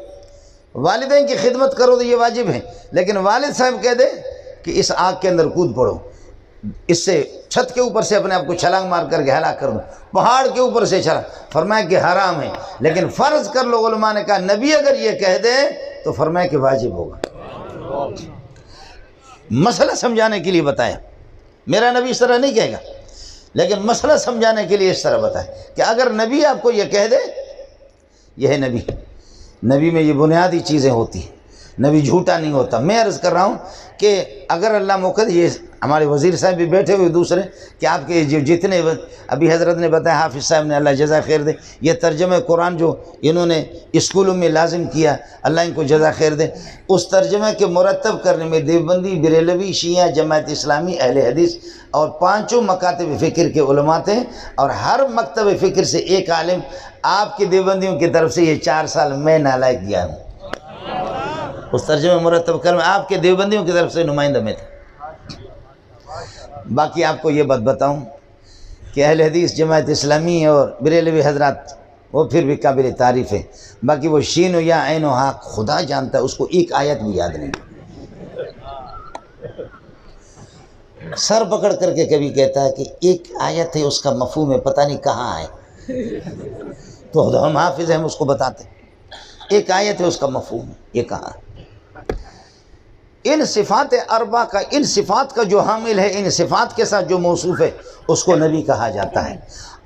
والدین کی خدمت کرو تو یہ واجب ہے. لیکن والد صاحب کہہ دے کہ اس آگ کے اندر کود پڑو, اس سے چھت کے اوپر سے اپنے آپ کو چھلانگ مار کر کے ہلاک کر دو, پہاڑ کے اوپر سے چھلانگ, فرمایا کہ حرام ہے. لیکن فرض کر لو, علماء نے کہا نبی اگر یہ کہہ دے تو فرمایا کہ واجب ہوگا. مسئلہ سمجھانے کے لیے بتایا. میرا نبی اس طرح نہیں کہے گا, لیکن مسئلہ سمجھانے کے لیے اس طرح بتایا کہ اگر نبی آپ کو یہ کہہ دے, یہ ہے نبی. نبی میں یہ بنیادی چیزیں ہوتی ہیں. نبی جھوٹا نہیں ہوتا. میں عرض کر رہا ہوں کہ اگر اللہ موقع, یہ ہمارے وزیر صاحب بھی بیٹھے ہوئے دوسرے, کہ آپ کے جو جتنے ابھی حضرت نے بتایا, حافظ صاحب نے اللہ جزا خیر دے, یہ ترجمہ قرآن جو انہوں نے اسکولوں میں لازم کیا, اللہ ان کو جزا خیر دے, اس ترجمہ کے مرتب کرنے میں دیوبندی, بریلوی, شیعہ, جماعت اسلامی, اہل حدیث اور پانچوں مکاتب فکر کے علماء تھے. اور ہر مکتب فکر سے ایک عالم آپ کے دیوبندیوں کی طرف سے یہ 4 سال میں نالائق گیا ہوں. اس ترجمہ مرتب کرنے میں آپ کے دیوبندیوں کی طرف سے نمائندہ میں تھا. باقی آپ کو یہ بات بتاؤں کہ اہل حدیث, جماعت اسلامی اور بریلوی حضرات وہ پھر بھی قابل تعریف ہے. باقی وہ شین و یا عین و حق خدا جانتا ہے, اس کو ایک آیت بھی یاد نہیں. سر پکڑ کر کے کبھی کہتا ہے کہ ایک آیت ہے, اس کا مفہوم ہے پتہ نہیں کہاں ہے. تو ہم حافظ ہیں, ہم اس کو بتاتے ہیں ایک آیت ہے, اس کا مفہوم ہے یہ کہاں ہے. ان صفات اربع کا, ان صفات کا جو حامل ہے, ان صفات کے ساتھ جو موصوف ہے, اس کو نبی کہا جاتا ہے.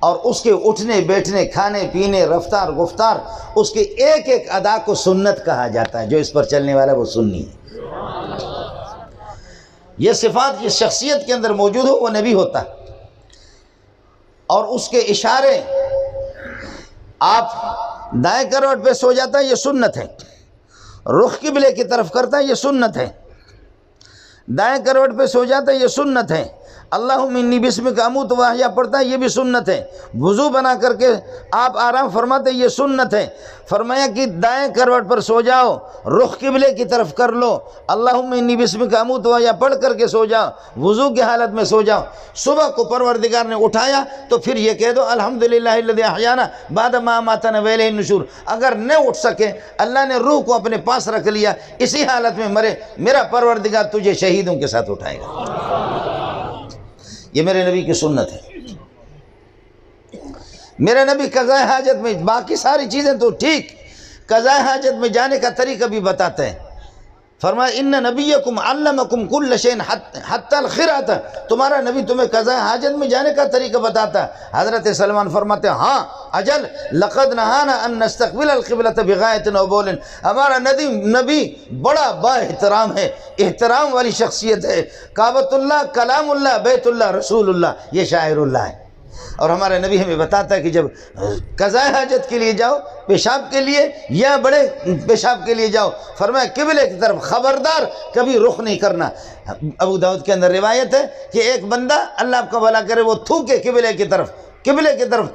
اور اس کے اٹھنے بیٹھنے, کھانے پینے, رفتار گفتار, اس کے ایک ایک ادا کو سنت کہا جاتا ہے. جو اس پر چلنے والا وہ سنی ہے. یہ صفات جس شخصیت کے اندر موجود ہو وہ نبی ہوتا ہے. اور اس کے اشارے, آپ دائیں کروٹ پہ سو جاتا ہے, یہ سنت ہے. رخ قبلے کی طرف کرتا ہے، یہ سنت ہے۔ دائیں کروٹ پہ سو جاتا ہے، یہ سنت ہے۔ اللہم انی بسمک اموت و احیا پڑھتا ہے، یہ بھی سنت ہے۔ وضو بنا کر کے آپ آرام فرماتے ہیں، یہ سنت ہے۔ فرمایا کہ دائیں کروٹ پر سو جاؤ، رخ قبلے کی طرف کر لو، اللہم انی بسمک اموت و احیا پڑھ کر کے سو جاؤ، وضو کی حالت میں سو جاؤ۔ صبح کو پروردگار نے اٹھایا تو پھر یہ کہہ دو الحمدللہ الذی احیانا بعد ما اماتنا والیہ النشور۔ اگر نہ اٹھ سکے، اللہ نے روح کو اپنے پاس رکھ لیا، اسی حالت میں مرے، میرا پروردگار تجھے شہیدوں کے ساتھ اٹھائے گا۔ یہ میرے نبی کی سنت ہے۔ میرے نبی قضاء حاجت میں، باقی ساری چیزیں تو ٹھیک، قضاء حاجت میں جانے کا طریقہ بھی بتاتے ہیں۔ فرمایا ان نبیکم علمکم کل شیء حتی الخرۃ، تمہارا نبی تمہیں قضاء حاجت میں جانے کا طریقہ بتاتا ہے۔ حضرت سلمان فرماتے ہیں ہاں اجل لقد نہانا ان نستقبل القبلۃ بغایۃ و بول، ہمارا نبی بڑا با احترام ہے، احترام والی شخصیت ہے۔ کعبۃ اللہ کلام اللہ، بیت اللہ رسول اللہ، یہ شاعر اللہ ہے۔ اور ہمارا نبی ہمیں بتاتا ہے کہ جب قضاء حاجت کے لیے جاؤ، پیشاب کے لیے یا بڑے پیشاب کے لیے جاؤ، فرمایا قبلے کی طرف خبردار کبھی رخ نہیں کرنا۔ ابو داؤد کے اندر روایت ہے کہ ایک بندہ اللہ آپ کا بھلا کرے وہ تھوکے قبلے کی طرف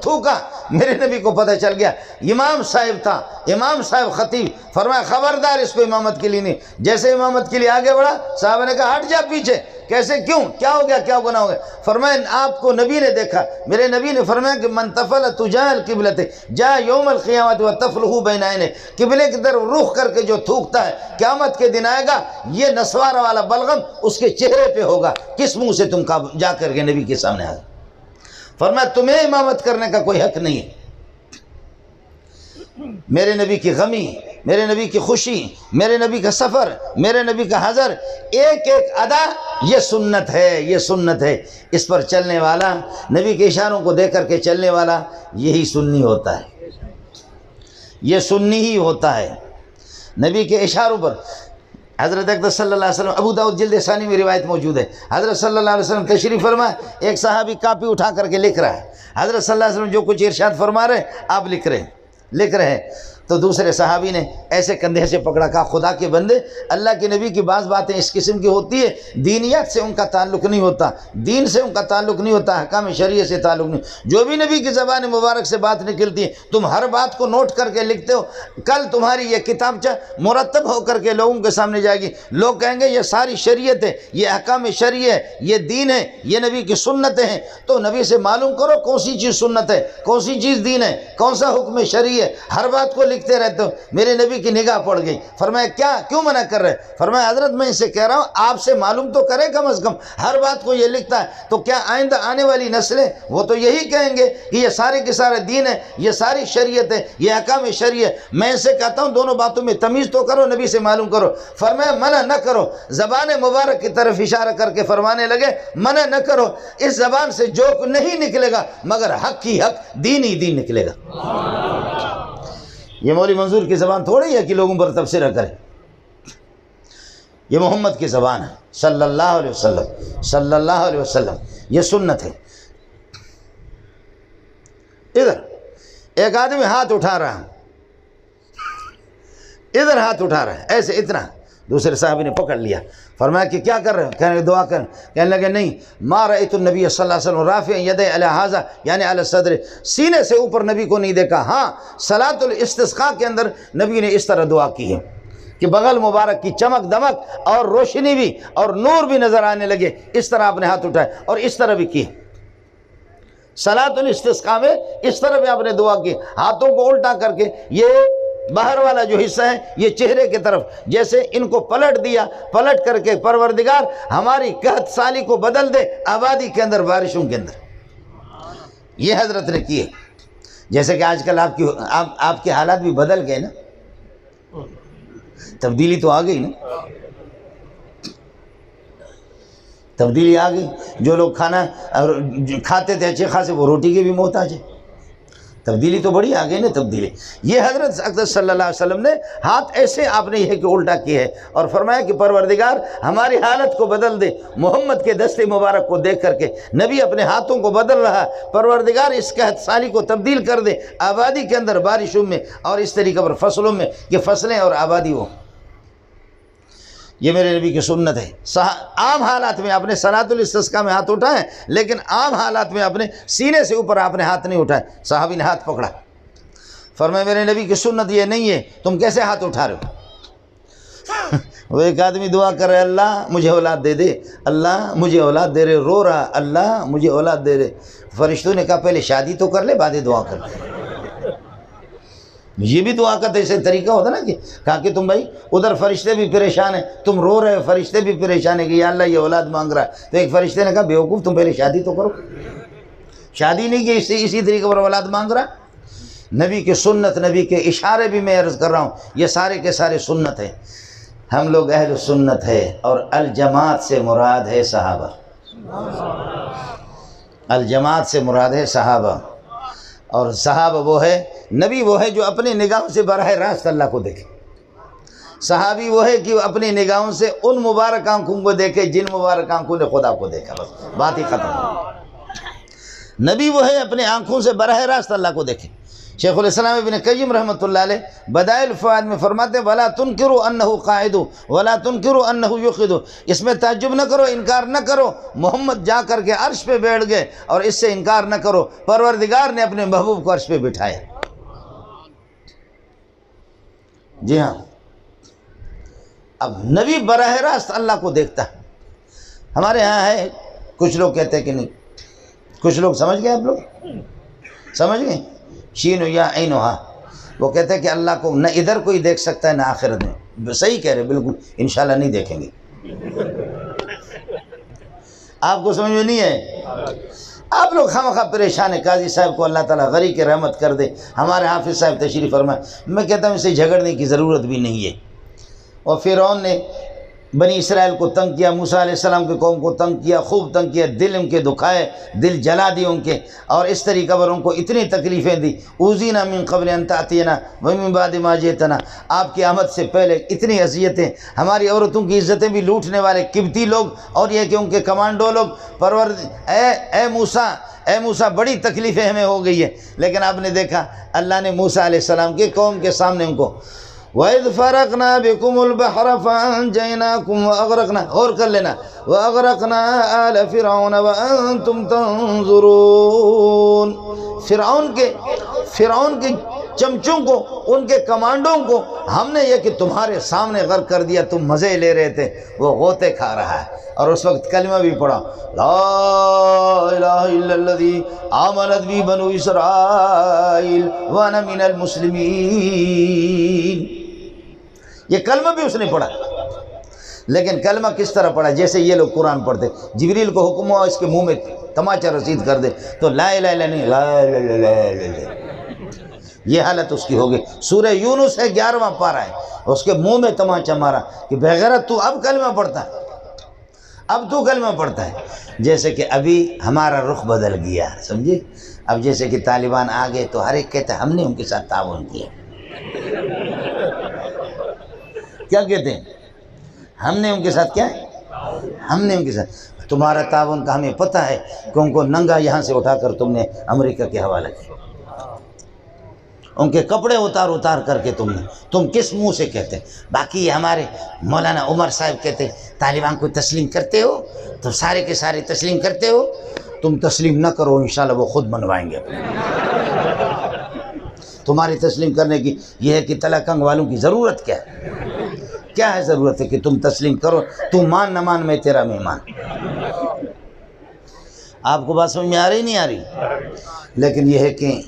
تھوکا، میرے نبی کو پتہ چل گیا، امام صاحب تھا، امام صاحب خطیب، فرمایا خبردار اس کو امامت کے لیے نہیں۔ جیسے امامت کے لیے آگے بڑھا، صحابہ نے کہا ہٹ جا پیچھے۔ کیسے، کیوں، کیا ہو گیا، کیا گناہ ہو گیا؟ فرمایا آپ کو نبی نے دیکھا، میرے نبی نے فرمایا کہ من تفل تجاه القبلۃ جاء یوم القیامۃ وطفلہ بین عینیہ، قبلے کی طرف رخ کر کے جو تھوکتا ہے قیامت کے دن آئے گا، یہ نسوارا والا بلغم اس کے چہرے پہ ہوگا۔ کس منہ سے تم جا کر کے نبی کے سامنے آئے؟ فرمایا تمہیں امامت کرنے کا کوئی حق نہیں ہے۔ میرے نبی کی غمی، میرے نبی کی خوشی، میرے نبی کا سفر، میرے نبی کا حضر، ایک ایک ادا یہ سنت ہے، یہ سنت ہے۔ اس پر چلنے والا، نبی کے اشاروں کو دیکھ کر کے چلنے والا، یہی سنی ہوتا ہے، یہ سنی ہی ہوتا ہے۔ نبی کے اشاروں پر حضرت اقدس صلی اللہ علیہ وسلم، ابو داؤد جلد ثانی میں روایت موجود ہے، حضرت صلی اللہ علیہ وسلم تشریف فرما، ایک صحابی کاپی اٹھا کر کے لکھ رہا ہے، حضرت صلی اللہ علیہ وسلم جو کچھ ارشاد فرما رہے آپ لکھ رہے ہیں۔ تو دوسرے صحابی نے ایسے کندھے سے پکڑا، کہا خدا کے بندے، اللہ کے نبی کی بعض باتیں اس قسم کی ہوتی ہے، دینیات سے ان کا تعلق نہیں ہوتا، دین سے ان کا تعلق نہیں ہوتا، احکام شریعہ سے تعلق نہیں، جو بھی نبی کی زبان مبارک سے بات نکلتی ہے تم ہر بات کو نوٹ کر کے لکھتے ہو، کل تمہاری یہ کتابچہ مرتب ہو کر کے لوگوں کے سامنے جائے گی، لوگ کہیں گے یہ ساری شریعت ہے، یہ احکام شریعہ ہے، یہ دین ہے، یہ نبی کی سنتیں ہیں۔ تو نبی سے معلوم کرو کون سی چیز سنت ہے، کون سی چیز دین ہے، کون سا حکم شریعہ ہے، ہر بات کو لکھتے رہتے ہو۔ میرے نبی کی نگاہ پڑ گئی، فرمایا کیوں منع کر رہے؟ فرمایا حضرت میں اسے کہہ رہا ہوں آپ سے معلوم تو کرے کم از کم، ہر بات کو یہ لکھتا ہے تو کیا آئندہ آنے والی نسلیں وہ تو یہی کہیں گے کہ یہ سارے کے سارے دین ہے، یہ ساری شریعت ہے، یہ احکام شریعہ ہے۔ میں اسے کہتا ہوں دونوں باتوں میں تمیز تو کرو، نبی سے معلوم کرو۔ فرمایا منع نہ کرو، زبان مبارک کی طرف اشارہ کر کے فرمانے لگے منع نہ کرو، اس زبان سے جو نہیں نکلے گا مگر حق ہی حق، دین ہی دین نکلے گا۔ یہ مولوی منظور کی زبان تھوڑی ہے کہ لوگوں پر تبصرہ کرے، یہ محمد کی زبان ہے صلی اللہ علیہ وسلم، صلی اللہ علیہ وسلم، یہ سنت ہے۔ ادھر ایک آدمی ہاتھ اٹھا رہا ہے، ادھر ہاتھ اٹھا رہا ہے ایسے اتنا، دوسرے صاحب نے پکڑ لیا، فرمایا کہ کیا کر رہے ہیں؟ کہنے لگے دعا کر، کہنے لگے نہیں، ما رأیت النبی صلی اللہ علیہ وسلم رافعا یدیہ علی ھذا یعنی علی الصدر، سینے سے اوپر نبی کو نہیں دیکھا، ہاں صلاۃ الاستسقاء کے اندر نبی نے اس طرح دعا کی ہے کہ بغل مبارک کی چمک دمک اور روشنی بھی اور نور بھی نظر آنے لگے، اس طرح آپ نے ہاتھ اٹھائے اور اس طرح بھی کی۔ صلاۃ الاستسقاء میں اس طرح بھی آپ نے دعا کی، ہاتھوں کو الٹا کر کے، یہ باہر والا جو حصہ ہے یہ چہرے کی طرف، جیسے ان کو پلٹ دیا، پلٹ کر کے پروردگار ہماری قحط سالی کو بدل دے آبادی کے اندر، بارشوں کے اندر، یہ حضرت نے کیے۔ جیسے کہ آج کل آپ کے حالات بھی بدل گئے نا، تبدیلی تو آ گئی نا، تبدیلی آ گئی، جو لوگ کھانا کھاتے تھے اچھے خاصے وہ روٹی کے بھی محتاج ہے، تبدیلی تو بڑی آ گئی نا تبدیلی۔ یہ حضرت اقدس صلی اللہ علیہ وسلم نے ہاتھ ایسے آپ نے یہ کہ الٹا کیے ہے اور فرمایا کہ پروردگار ہماری حالت کو بدل دے، محمد کے دستے مبارک کو دیکھ کر کے نبی اپنے ہاتھوں کو بدل رہا ہے، پروردگار اس قحط سالی کو تبدیل کر دے آبادی کے اندر، بارشوں میں اور اس طریقے پر فصلوں میں کہ فصلیں اور آبادی ہو۔ یہ میرے نبی کی سنت ہے۔ عام حالات میں آپ نے صلاۃ الاستسقاء میں ہاتھ اٹھائے، لیکن عام حالات میں آپ نے سینے سے اوپر آپ نے ہاتھ نہیں اٹھائے۔ صحابی نے ہاتھ پکڑا، فرمایا میرے نبی کی سنت یہ نہیں ہے، تم کیسے ہاتھ اٹھا رہے ہو؟ وہ ایک آدمی دعا کر رہے، اللہ مجھے اولاد دے دے، اللہ مجھے اولاد دے رہے، رو رہا، اللہ مجھے اولاد دے رہے۔ فرشتوں نے کہا پہلے شادی تو کر لے، بعد دعا کر لے۔ یہ بھی دعا کا ایسے طریقہ ہوتا نا، کہ کہا کہ تم بھائی ادھر فرشتے بھی پریشان ہیں، تم رو رہے ہو، فرشتے بھی پریشان ہیں کہ یا اللہ یہ اولاد مانگ رہا ہے، تو ایک فرشتے نے کہا بیوقوف تم پہلے شادی تو کرو، شادی نہیں کی، اسی طریقے پر اولاد مانگ رہا ہے۔ نبی کی سنت، نبی کے اشارے بھی میں عرض کر رہا ہوں، یہ سارے کے سارے سنت ہیں۔ ہم لوگ اہل سنت ہے، اور الجماعت سے مراد ہے صحابہ، الجماعت سے مراد ہے صحابہ، اور صحابہ وہ ہے، نبی وہ ہے جو اپنی نگاہوں سے براہ راست اللہ کو دیکھے، صحابی وہ ہے کہ وہ اپنی نگاہوں سے ان مبارک آنکھوں کو دیکھے جن مبارک آنکھوں نے خدا کو دیکھا، بس بات ہی ختم۔ نبی وہ ہے اپنے آنکھوں سے براہ راست اللہ کو دیکھے۔ شیخ الاسلام ابن قیم رحمۃ اللہ علیہ بدائع الفوائد میں فرماتے ہیں وَلَا تُنْكِرُوا أَنَّهُ قَاعِدُ وَلَا تُنْكِرُوا أَنَّهُ يُقِعُدُ، اس میں تعجب نہ کرو، انکار نہ کرو، محمد جا کر کے عرش پہ بیٹھ گئے، اور اس سے انکار نہ کرو پروردگار نے اپنے محبوب کو عرش پہ بٹھایا۔ جی ہاں، اب نبی براہ راست اللہ کو دیکھتا ہے۔ ہمارے ہاں ہے کچھ لوگ کہتے ہیں کہ نہیں، کچھ لوگ سمجھ گئے، آپ لوگ سمجھ گئے، شین یا عین ہاں، وہ کہتے ہیں کہ اللہ کو نہ ادھر کوئی دیکھ سکتا ہے نہ آخرت میں۔ صحیح کہہ رہے، بالکل انشاءاللہ نہیں دیکھیں گے۔ آپ کو سمجھ میں نہیں ہے؟ آپ لوگ خواہ پریشان ہیں، قاضی صاحب کو اللہ تعالیٰ غری کے رحمت کر دے، ہمارے حافظ صاحب تشریف فرمائے۔ میں کہتا ہوں اسے جھگڑنے کی ضرورت بھی نہیں ہے۔ اور فرعون نے بنی اسرائیل کو تنگ کیا، موسیٰ علیہ السلام کے قوم کو تنگ کیا، خوب تنگ کیا، دل ان کے دکھائے، دل جلا دی ان کے، اور اس طریقہ پر ان کو اتنی تکلیفیں دی۔ اوذینا من قبل ان تأتینا ومن بعد ما جئتنا، آپ کی آمد سے پہلے اتنی اذیتیں، ہماری عورتوں کی عزتیں بھی لوٹنے والے قبطی لوگ، اور یہ کہ ان کے کمانڈو لوگ، اے موسیٰ بڑی تکلیفیں ہمیں ہو گئی ہیں۔ لیکن آپ نے دیکھا اللہ نے موسیٰ علیہ السلام کی قوم کے سامنے ان کو وَإِذْ فَرَقْنَا بِكُمُ الْبَحْرَ فَأَنْجَيْنَاكُمْ وَأَغْرَقْنَا، غور کر لینا، وَأَغْرَقْنَا آلَ فِرْعَوْنَ وَأَنْتُمْ تَنْظُرُونَ، فرعون کے چمچوں کو، ان کے کمانڈوں کو ہم نے یہ کہ تمہارے سامنے غرق کر دیا، تم مزے لے رہے تھے، وہ غوطے کھا رہا ہے۔ اور اس وقت کلمہ بھی پڑھا، لا الہ الا الذی آمنت بی بنو اسرائیل وانا من المسلمین، یہ کلمہ بھی اس نے پڑھا۔ لیکن کلمہ کس طرح پڑھا؟ جیسے یہ لوگ قرآن پڑھتے، جبریل کو حکم ہوا اس کے منہ میں تماچا رسید کر دے، تو لا الہ الا نہیں، لا الہ الا اللہ، یہ حالت اس کی ہوگی۔ سورہ یونس ہے 11واں پارہ ہے، اس کے منہ میں تماچا مارا کہ بغیرت تو اب کلمہ پڑھتا ہے، اب تو کلمہ پڑھتا ہے۔ جیسے کہ ابھی ہمارا رخ بدل گیا، سمجھے؟ اب جیسے کہ طالبان آ گئے تو ہر ایک کہتا ہے ہم نے ان کے ساتھ تعاون کیا۔ کیا کہتے ہیں؟ ہم نے ان کے ساتھ کیا؟ ہم نے ان کے ساتھ تمہارا تعاون کا ہمیں پتہ ہے کہ ان کو ننگا یہاں سے اٹھا کر تم نے امریکہ کے حوالہ کیا، ان کے کپڑے اتار کر کے تم کس منہ سے کہتے؟ باقی یہ ہمارے مولانا عمر صاحب کہتے طالبان کو تسلیم کرتے ہو تو سارے کے سارے تسلیم کرتے ہو، تم تسلیم نہ کرو انشاءاللہ وہ خود منوائیں گے۔ تمہاری تسلیم کرنے کی یہ ہے کہ تلکنگ والوں کی ضرورت کیا ہے؟ کیا ہے ضرورت ہے کہ تم تسلیم کرو؟ تم مان نہ مان میں تیرا مہمان۔ آپ کو بات سمجھ میں آ رہی نہیں آ رہی؟ لیکن یہ ہے کہ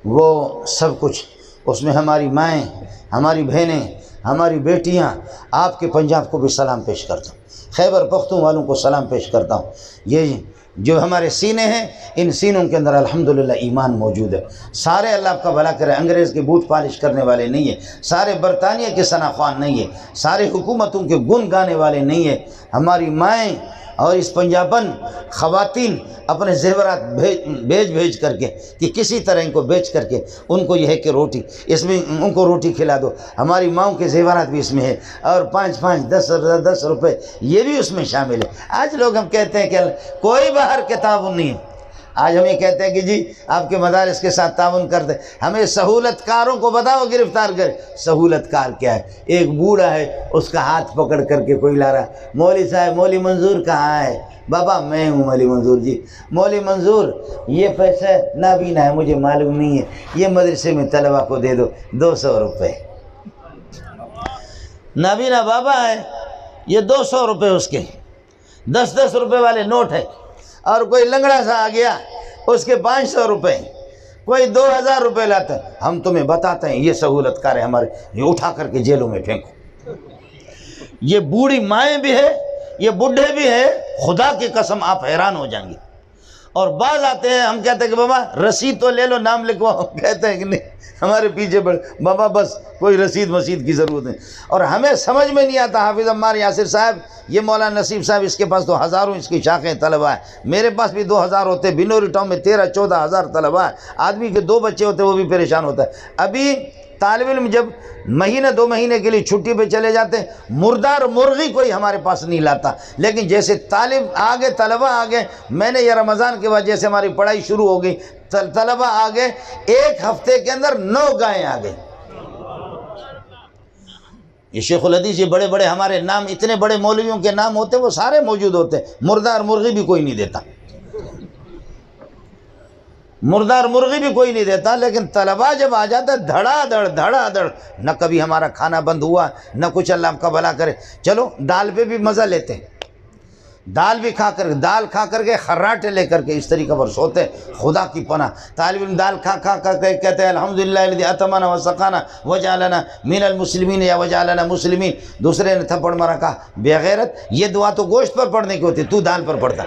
وہ سب کچھ اس میں ہماری مائیں، ہماری بہنیں، ہماری بیٹیاں، آپ کے پنجاب کو بھی سلام پیش کرتا ہوں، خیبر پختون والوں کو سلام پیش کرتا ہوں۔ یہ جو ہمارے سینے ہیں، ان سینوں کے اندر الحمدللہ ایمان موجود ہے۔ سارے اللہ آپ کا بھلا کرے انگریز کے بوٹ پالش کرنے والے نہیں ہیں، سارے برطانیہ کے ثناخوان نہیں ہیں، سارے حکومتوں کے گن گانے والے نہیں ہیں۔ ہماری مائیں اور اس پنجابن خواتین اپنے زیورات بھیج کر کے کہ کسی طرح ان کو بیچ کر کے ان کو یہ ہے کہ روٹی، اس میں ان کو روٹی کھلا دو۔ ہماری ماؤں کے زیورات بھی اس میں ہے، اور 5 10 روپے یہ بھی اس میں شامل ہے۔ آج لوگ ہم کہتے ہیں کہ کوئی باہر کے تعاون نہیں ہے، آج ہم یہ کہتے ہیں کہ جی آپ کے مدارس کے ساتھ تعاون کرتے ہیں. ہمیں سہولت کاروں کو بتاؤ گرفتار کرے. سہولت کار کیا ہے؟ ایک بوڑھا ہے اس کا ہاتھ پکڑ کر کے کوئی لا رہا، مولوی صاحب مولوی منظور کہاں ہے؟ بابا میں ہوں مولوی منظور جی. مولوی منظور یہ پیسہ نابینا ہے مجھے معلوم نہیں ہے، یہ مدرسے میں طلبہ کو دے دو 200 روپے. نابینا بابا ہے، یہ 200 روپے اس کے 10 روپے والے نوٹ ہے. اور کوئی لنگڑا سا آ گیا اس کے 500 روپے، کوئی 2000 روپے لاتا ہے. ہم تمہیں بتاتے ہیں یہ سہولت کار ہے ہمارے، یہ اٹھا کر کے جیلوں میں پھینکو. یہ بوڑھی مائیں بھی ہے، یہ بڈھے بھی ہے، خدا کی قسم آپ حیران ہو جائیں گے. اور بعض آتے ہیں، ہم کہتے ہیں کہ بابا رسید تو لے لو، نام لکھواؤ. کہتے ہیں کہ نہیں ہمارے پیچھے پڑ بابا بس کوئی رسید مسید کی ضرورت نہیں. اور ہمیں سمجھ میں نہیں آتا. حافظ عمار یاسر صاحب، یہ مولانا نصیب صاحب، اس کے پاس تو ہزاروں اس کی شاخیں طلبہ ہیں. میرے پاس بھی 2000 ہوتے، بنوری ٹاؤن میں 13-14 ہزار طلبہ ہیں. آدمی کے 2 بچے ہوتے وہ بھی پریشان ہوتا ہے. ابھی طالب علم جب مہینہ 2 مہینے کے لیے چھٹی پہ چلے جاتے ہیں، مردار مرغی کوئی ہمارے پاس نہیں لاتا. لیکن جیسے طالب آگے، طلبہ آگے، میں نے یہ رمضان کے بعد جیسے ہماری پڑھائی شروع ہو گئی، طلبہ آگے، 1 ہفتے کے اندر 9 گائیں آ گئی. یہ شیخ الحدیث، یہ بڑے بڑے ہمارے نام، اتنے بڑے مولویوں کے نام ہوتے وہ سارے موجود ہوتے. مردار مرغی بھی کوئی نہیں دیتا، مردار مرغی بھی کوئی نہیں دیتا. لیکن طلبہ جب آ جاتا ہے دھڑا دھڑ، نہ کبھی ہمارا کھانا بند ہوا، نہ کچھ. اللہ آپ کا بھلا کرے. چلو دال پہ بھی مزہ لیتے ہیں، دال بھی دال کھا کر کے خراٹے لے کر کے اس طریقہ پر سوتے ہیں. خدا کی پناہ، طالب علم دال کھا کر کے کہتے ہیں الحمدللہ الذی اطعمنا وسقانا وجعلنا من المسلمین یا وجعلنا مسلمین. دوسرے نے تھپڑ مارا، کہا بے غیرت، یہ دعا تو گوشت پر پڑھنے کی ہوتی، تو دال پر پڑھتا.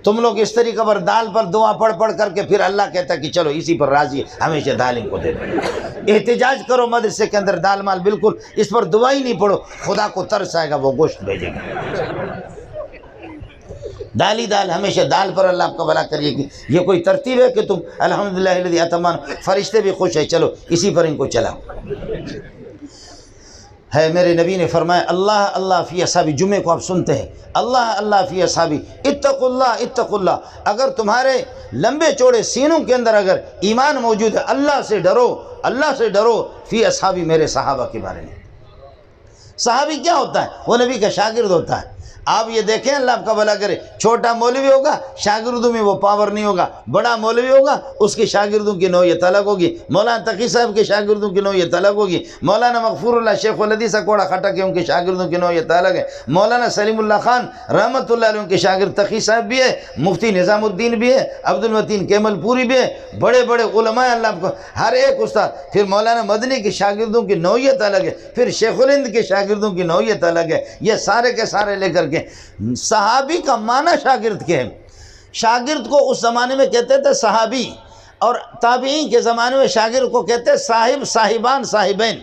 تم لوگ اس طریقہ پر دال پر دعا پڑھ کر کے پھر اللہ کہتا ہے کہ چلو اسی پر راضی ہے، ہمیشہ دال ان کو دے دو. احتجاج کرو مدرسے کے اندر، دال مال بالکل اس پر دعا ہی نہیں پڑھو، خدا کو ترس آئے گا، وہ گوشت بھیجے گا. دال ہی دال، ہمیشہ دال پر. اللہ آپ کا بھلا کریے. کہ یہ کوئی ترتیب ہے کہ تم الحمدللہ الذی اطعمنا، فرشتے بھی خوش ہیں، چلو اسی پر ان کو چلاؤ. ہے میرے نبی نے فرمایا اللہ اللہ فی اصحابی. جمعے کو آپ سنتے ہیں اللہ اللہ فی اصحابی، اتقوا اللہ اتقوا اللہ. اگر تمہارے لمبے چوڑے سینوں کے اندر اگر ایمان موجود ہے، اللہ سے ڈرو، اللہ سے ڈرو. فی اصحابی، میرے صحابہ کے بارے میں. صحابی کیا ہوتا ہے؟ وہ نبی کا شاگرد ہوتا ہے. آپ یہ دیکھیں، اللہ آپ کا بھلا کرے، چھوٹا مولوی ہوگا شاگردوں میں وہ پاور نہیں ہوگا، بڑا مولوی ہوگا اس کے شاگردوں کی نوعیت الگ ہوگی. مولانا تقی صاحب کے شاگردوں کی نوعیت الگ ہوگی. مولانا مغفور اللہ شیخ الحدیث کوڑا خٹک کے ان کے شاگردوں کی نوعیت الگ ہے. مولانا سلیم اللہ خان رحمۃ اللہ علیہ ان کے شاگرد تقی صاحب بھی ہے، مفتی نظام الدین بھی ہے، عبد المتین کیمل پوری بھی ہے، بڑے بڑے علماء اللہ آپ کو، ہر ایک استاد. پھر مولانا مدنی کے شاگردوں کی نوعیت الگ ہے، پھر شیخ الہند کے شاگردوں کی نوعیت الگ ہے. یہ سارے کے سارے لے کر کے صحابی کا معنی شاگرد کے ہیں. شاگرد کو اس زمانے میں کہتے تھے صحابی، اور تابعین کے زمانے میں شاگرد کو کہتے صاحب، صاحبان، صاحبین.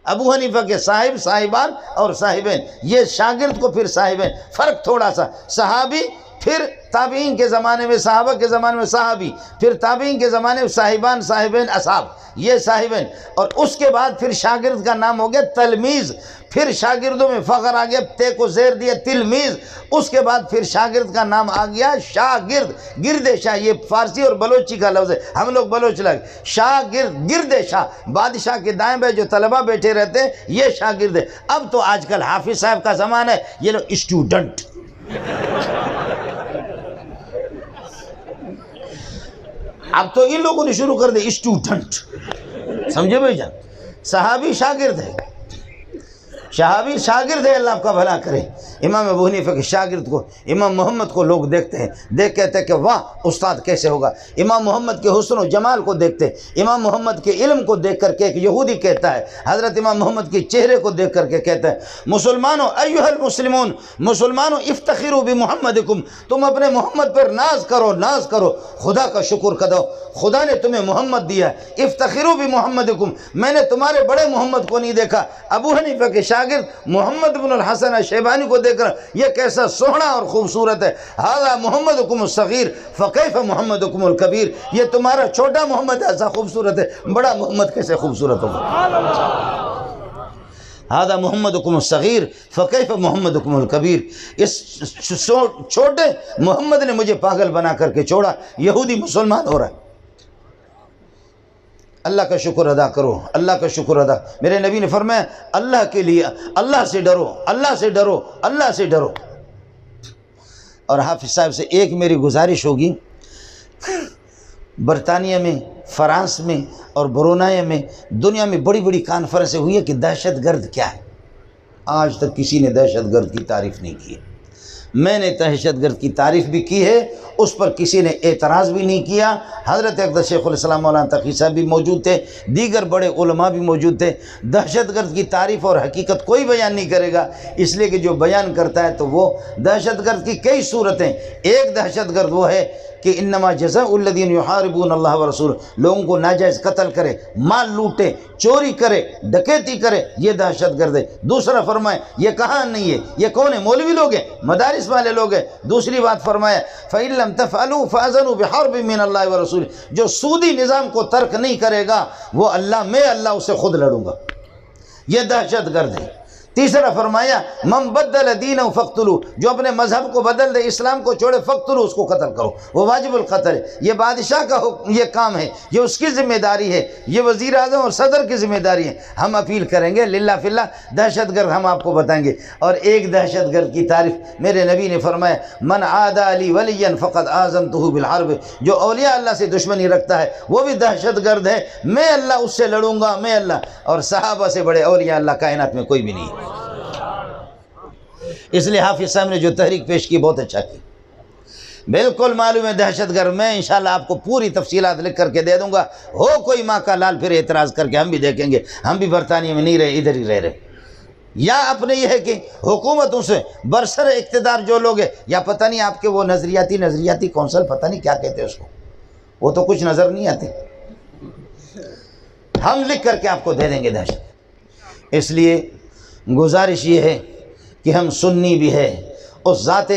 ابو حنیفہ کے صاحب، صاحبان اور صاحبین، یہ شاگرد کو پھر صاحبین. فرق تھوڑا سا، صحابی، پھر تابعین کے زمانے میں، صحابہ کے زمانے میں صحابی، پھر تابعین کے زمانے میں صاحبان، صاحبین، اصحاب، یہ صاحبین. اور اس کے بعد پھر شاگرد کا نام ہو گیا تلمیذ. پھر شاگردوں میں فخر آ گیا، تے کو زیر دیا تلمیذ. اس کے بعد پھر شاگرد کا نام آ گیا شاگرد. گرد شاہ، یہ فارسی اور بلوچی کا لفظ ہے، ہم لوگ بلوچ لگ. شاگرد، گرد شاہ، بادشاہ کے دائیں بائیں جو طلبہ بیٹھے رہتے ہیں یہ شاگرد ہے. اب تو آج کل حافظ صاحب کا زمانہ ہے، یہ لوگ اسٹوڈنٹ. اب تو ان لوگوں نے شروع کر دے اسٹوڈنٹ. سمجھے بھائی جان؟ صحابی شاگرد ہے، صحابی شاگرد ہے. اللہ آپ کا بھلا کرے. امام ابو حنیفہ کے شاگرد کو، امام محمد کو لوگ دیکھتے ہیں، دیکھ کہتے ہیں کہ واہ استاد کیسے ہوگا. امام محمد کے حسن و جمال کو دیکھتے ہیں، امام محمد کے علم کو دیکھ کر کے. ایک یہودی کہتا ہے حضرت امام محمد کے چہرے کو دیکھ کر کے کہتا ہے مسلمانوں، ایھا المسلمون، مسلمانوں افتخروا بمحمدکم، تم اپنے محمد پر ناز کرو، ناز کرو، خدا کا شکر کرو، خدا نے تمہیں محمد دیا ہے. افتخروا بمحمدکم، میں نے تمہارے بڑے محمد کو نہیں دیکھا. ابو حنیفہ کے شاگرد محمد بن الحسن شیبانی کو دیکھ کر یہ کیسا سوہنا اور خوبصورت ہے. ھذا محمدکم الصغیر فکیف محمدکم الکبیر، یہ تمہارا چھوٹا محمد ایسا خوبصورت ہے، بڑا محمد کیسے خوبصورت ہوگا. ہذا محمدکم الصغیر فکیف محمدکم الکبیر، اس چھوٹے محمد نے مجھے پاگل بنا کر کے چھوڑا، یہودی مسلمان ہو رہا ہے۔ اللہ کا شکر ادا کرو، اللہ کا شکر ادا۔ میرے نبی نے فرمایا اللہ کے لیے اللہ سے ڈرو، اللہ سے ڈرو، اللہ سے ڈرو۔ اور حافظ صاحب سے ایک میری گزارش ہوگی، برطانیہ میں، فرانس میں اور برونائی میں، دنیا میں بڑی بڑی کانفرنسیں ہوئی ہیں کہ دہشت گرد کیا ہے۔ آج تک کسی نے دہشت گرد کی تعریف نہیں کی ہے۔ میں نے دہشت گرد کی تعریف بھی کی ہے، اس پر کسی نے اعتراض بھی نہیں کیا۔ حضرت اقدس شیخ الاسلام مولانا تقی صاحب بھی موجود تھے، دیگر بڑے علماء بھی موجود تھے۔ دہشت گرد کی تعریف اور حقیقت کوئی بیان نہیں کرے گا، اس لیے کہ جو بیان کرتا ہے تو وہ دہشت گرد کی کئی صورتیں۔ ایک دہشت گرد وہ ہے کہ انما جزاء الذین یحاربون اللہ ورسولہ، لوگوں کو ناجائز قتل کرے، مال لوٹے، چوری کرے، ڈکیتی کرے، یہ دہشت گرد ہے۔ دوسرا فرمائے یہ کہاں نہیں ہے، یہ کون ہے؟ مولوی لوگ ہیں، مدارس والے لوگ ہیں۔ دوسری بات فرمایا فَإِن لَمْ تَفْعَلُوا فَأَذَنُوا بِحَرْبٍ مِّنَ اللَّهِ وَرَسُولِهِ، جو سودی نظام کو ترک نہیں کرے گا وہ اللہ اسے خود لڑوں گا، یہ دہشت گرد ہے۔ تیسرا فرمایا من بدل دینہ فقتلو، جو اپنے مذہب کو بدل دے، اسلام کو چھوڑے، فقتلو، اس کو قتل کرو، وہ واجب القتل ہے۔ یہ بادشاہ کا یہ کام ہے، یہ اس کی ذمہ داری ہے، یہ وزیر اعظم اور صدر کی ذمہ داری ہے۔ ہم اپیل کریں گے للہ فی اللہ، دہشت گرد ہم آپ کو بتائیں گے۔ اور ایک دہشت گرد کی تعریف میرے نبی نے فرمایا من عادى لی ولیا فقد آذنتہ بالحرب، جو اولیاء اللہ سے دشمنی رکھتا ہے وہ بھی دہشت گرد ہے، میں اللہ اس سے لڑوں گا، میں اللہ۔ اور صحابہ سے بڑے اولیاء اللہ کائنات میں کوئی بھی نہیں ہے۔ اس لیے حافظ صاحب نے جو تحریک پیش کی بہت اچھا کی، بالکل معلوم ہے دہشت گرد۔ میں انشاءاللہ آپ کو پوری تفصیلات لکھ کر کے دے دوں گا، ہو کوئی ماں کا لال پھر اعتراض کر کے ہم بھی دیکھیں گے، ہم بھی برطانیہ میں نہیں رہے، ادھر ہی رہ رہے۔ یا اپنے یہ ہے کہ حکومتوں سے برسر اقتدار جو لوگ ہیں، یا پتہ نہیں آپ کے وہ نظریاتی کونسل، پتہ نہیں کیا کہتے ہیں اس کو، وہ تو کچھ نظر نہیں آتے، ہم لکھ کر کے آپ کو دے دیں گے دہشت۔ اس لیے گزارش یہ ہے کہ ہم سنی بھی ہے، اس ذات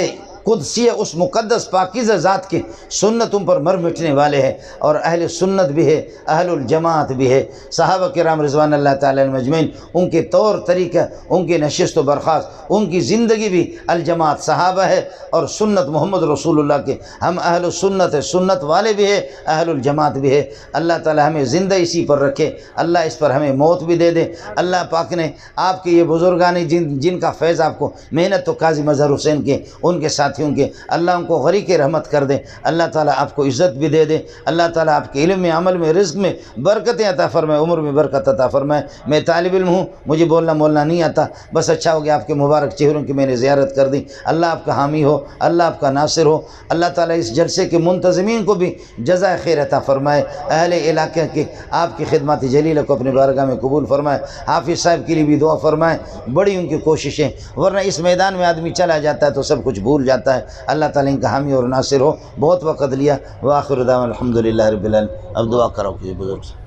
قدسی، اس مقدس پاکیزہ ذات کی سنتوں پر مر مٹنے والے ہیں، اور اہل سنت بھی ہے، اہل الجماعت بھی ہے۔ صحابہ کرام رضوان اللہ تعالیٰ عنہم اجمعین، ان کے طور طریقہ، ان کی نشست و برخاست، ان کی زندگی بھی الجماعت صحابہ ہے اور سنت محمد رسول اللہ کے۔ ہم اہل السنت ہے، سنت والے بھی ہے، اہل الجماعت بھی ہے۔ اللہ تعالیٰ ہمیں زندہ اسی پر رکھے، اللہ اس پر ہمیں موت بھی دے دے۔ اللہ پاک نے آپ کے یہ بزرگان جن کا فیض آپ کو، محنت تو قاضی مظہر حسین کے، ان کے ساتھیوں کے، اللہ ان کو غریق رحمت کر دے۔ اللہ تعالیٰ آپ کو عزت بھی دے دے، اللہ تعالیٰ آپ کے علم میں، عمل میں، رزق میں برکتیں عطا فرمائے، عمر میں برکت عطا فرمائے۔ میں طالب علم ہوں، مجھے بولنا نہیں آتا، بس اچھا ہو گیا آپ کے مبارک چہروں کی میں نے زیارت کر دی۔ اللہ آپ کا حامی ہو، اللہ آپ کا ناصر ہو۔ اللہ تعالیٰ اس جلسے کے منتظمین کو بھی جزائے خیر عطا فرمائے، اہل علاقے کے آپ کی خدمات جلیلہ کو اپنے بارگاہ میں قبول فرمائے۔ حافظ صاحب کے لیے بھی دعا فرمائے، بڑی ان کی کوششیں، ورنہ اس میدان میں آدمی چلا جاتا ہے تو سب کچھ بھول جاتا ہے۔ اللہ تعالیٰ ان کا حامی اور ناصر ہو۔ بہت وقت لیا، وآخر دعوانا الحمدللہ رب العالمین۔ اب دعا کرو کسی بزرگ سے۔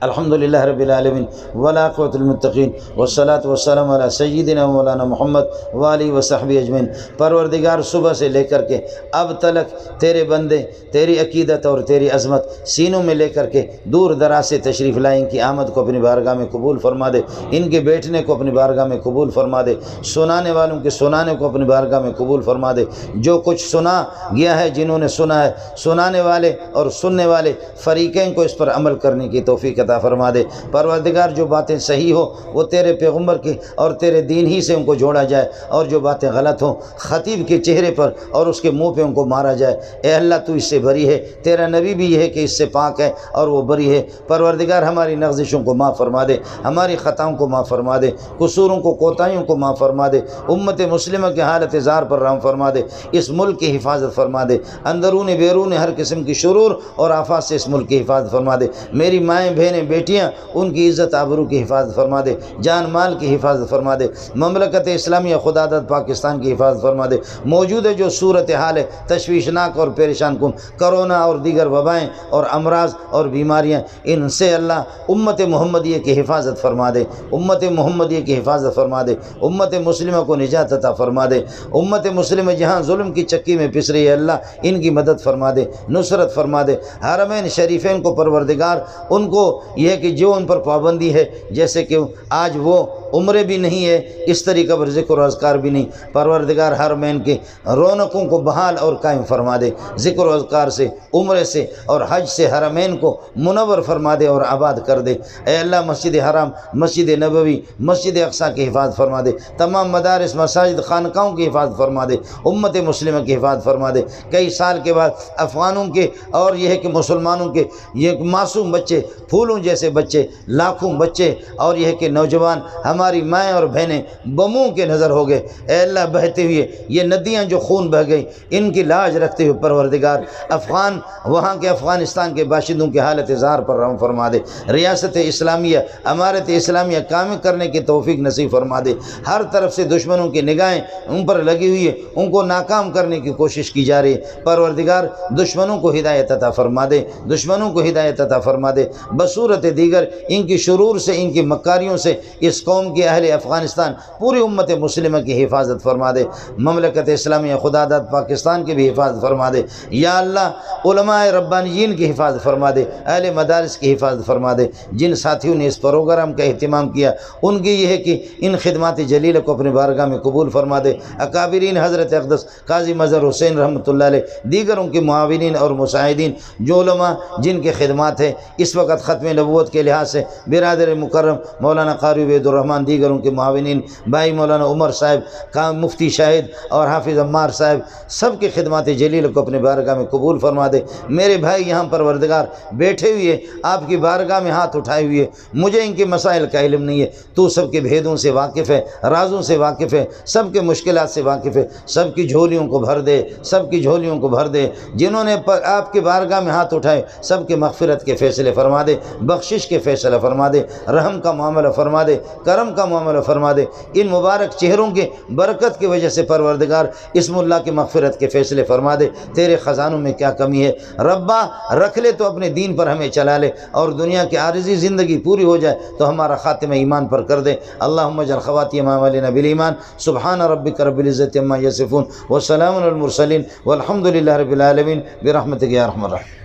الحمدللہ رب العالمین والعاقبۃ للمتقین والصلاۃ والسلام علی سیدنا مولانا محمد وآلہ وصحبہ اجمعین۔ پروردگار صبح سے لے کر کے اب تلک تیرے بندے تیری عقیدت اور تیری عظمت سینوں میں لے کر کے دور دراز سے تشریف لائیں، ان کی آمد کو اپنی بارگاہ میں قبول فرما دے، ان کے بیٹھنے کو اپنی بارگاہ میں قبول فرما دے، سنانے والوں کے سنانے کو اپنی بارگاہ میں قبول فرما دے۔ جو کچھ سنا گیا ہے، جنہوں نے سنا ہے، سنانے والے اور سننے والے فریقین کو اس پر عمل کرنے کی توفیق عطا فرما دے۔ پروردگار جو باتیں صحیح ہو وہ تیرے پیغمبر کی اور تیرے دین ہی سے ان کو جوڑا جائے، اور جو باتیں غلط ہوں خطیب کے چہرے پر اور اس کے منہ پہ ان کو مارا جائے۔ اے اللہ تو اس سے بری ہے، تیرا نبی بھی یہ ہے کہ اس سے پاک ہے اور وہ بری ہے۔ پروردگار ہماری نغزشوں کو معاف فرما دے، ہماری خطاؤں کو معاف فرما دے، قصوروں کو، کوتاہیوں کو معاف فرما دے، امت مسلمہ کے حالت زار پر رحم فرما دے، اس ملک کی حفاظت فرما دے، اندرون بیرون ہر قسم کی شرور اور آفات سے اس ملک کی حفاظت فرما دے۔ میری مائیں، بہنیں، بیٹیاں، ان کی عزت آبرو کی حفاظت فرما دے، جان مال کی حفاظت فرما دے، مملکت اسلامیہ خدا داد پاکستان کی حفاظت فرما دے۔ موجودہ جو صورتحال ہے تشویشناک اور پریشان کن، کرونا اور دیگر وبائیں اور امراض اور بیماریاں، ان سے اللہ امت محمدیہ کی حفاظت فرما دے، امت محمدیہ کی حفاظت فرما دے، امت مسلمہ کو نجات عطا فرما دے۔ امت مسلمہ جہاں ظلم کی چکی میں پس رہی ہے، اللہ ان کی مدد فرما دے، نصرت فرما دے۔ حرمین شریفین کو پروردگار ان کو یہ ہے کہ جو ان پر پابندی ہے، جیسے کہ آج وہ عمرے بھی نہیں ہے، اس طریقہ پر ذکر و اذکار بھی نہیں، پروردگار حرمین کے رونقوں کو بحال اور قائم فرما دے، ذکر و اذکار سے، عمرے سے اور حج سے حرمین کو منور فرما دے اور آباد کر دے۔ اے اللہ مسجد حرام، مسجد نبوی، مسجد اقصیٰ کی حفاظت فرما دے، تمام مدارس، مساجد، خانقاہوں کی حفاظت فرما دے، امت مسلمہ کی حفاظت فرما دے۔ کئی سال کے بعد افغانوں کے اور یہ ہے کہ مسلمانوں کے یہ معصوم بچے، پھولوں جیسے بچے، لاکھوں بچے اور یہ ہے کہ نوجوان، ہماری مائیں اور بہنیں بموں کے نظر ہو گئے۔ اے اللہ بہتے ہوئے یہ ندیاں جو خون بہہ گئی، ان کی لاج رکھتے ہوئے پروردگار افغان، وہاں کے افغانستان کے باشندوں کی حالت زار پر رحم فرما دے، ریاست اسلامیہ، امارت اسلامیہ قائم کرنے کی توفیق نصیب فرما دے۔ ہر طرف سے دشمنوں کی نگاہیں ان پر لگی ہوئی ہے، ان کو ناکام کرنے کی کوشش کی جا رہی ہے۔ پروردگار دشمنوں کو ہدایت عطا فرما دے، دشمنوں کو ہدایت عطا فرما دے، بصورت دیگر ان کی شرور سے، ان کی مکاریوں سے اس قوم کی اہل افغانستان، پوری امت مسلمہ کی حفاظت فرما دے۔ مملکت اسلامیہ خدا داد پاکستان کی بھی حفاظت فرما دے۔ یا اللہ علماء ربانیین کی حفاظت فرما دے، اہل مدارس کی حفاظت فرما دے۔ جن ساتھیوں نے اس پروگرام کا اہتمام کیا، ان کی یہ ہے کہ ان خدمات جلیلہ کو اپنے بارگاہ میں قبول فرما دے۔ اکابرین حضرت اقدس قاضی مظہر حسین رحمۃ اللہ علیہ، دیگر ان کے معاونین اور مساعدین، جو علماء جن کے خدمات ہیں اس وقت ختم نبوت کے لحاظ سے، برادر مکرم مولانا قاری عبید الرحمن، دیگر ان کے معاونین، بھائی مولانا عمر صاحب، مفتی شاہد اور حافظ عمار صاحب، سب کی خدمات جلیلہ کو اپنے بارگاہ میں قبول فرما دے۔ میرے بھائی یہاں پروردگار بیٹھے ہوئے آپ کی بارگاہ میں ہاتھ اٹھائے ہوئے، مجھے ان کے مسائل کا علم نہیں ہے، تو سب کے بھیدوں سے واقف ہے، رازوں سے واقف ہے، سب کے مشکلات سے واقف ہے، سب کی جھولیوں کو بھر دے، سب کی جھولیوں کو بھر دے۔ جنہوں نے آپ کے بارگاہ میں ہاتھ اٹھائے سب کے مغفرت کے فیصلے فرما دے، بخشش کے فیصلہ فرما دے، رحم کا معاملہ فرما دے، کرم کا معاملہ فرما دے۔ ان مبارک چہروں کے برکت کی وجہ سے پروردگار اسم اللہ کی مغفرت کے فیصلے فرما دے۔ تیرے خزانوں میں کیا کمی ہے ربا، رکھ لے تو اپنے دین پر ہمیں چلا لے، اور دنیا کی عارضی زندگی پوری ہو جائے تو ہمارا خاتمہ ایمان پر کر دے۔ اللہم اجعل خواتیم اعمالنا بالایمان۔ سبحان ربک رب العزت عما یصفون وسلام علی المرسلین والحمد للہ رب العالمین برحمتک یا ارحم الراحمین۔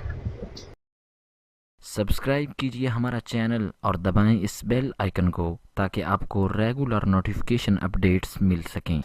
سبسکرائب کیجیے ہمارا چینل اور دبائیں اس بیل آئیکن کو تاکہ آپ کو ریگولر نوٹیفیکیشن اپڈیٹس مل سکیں۔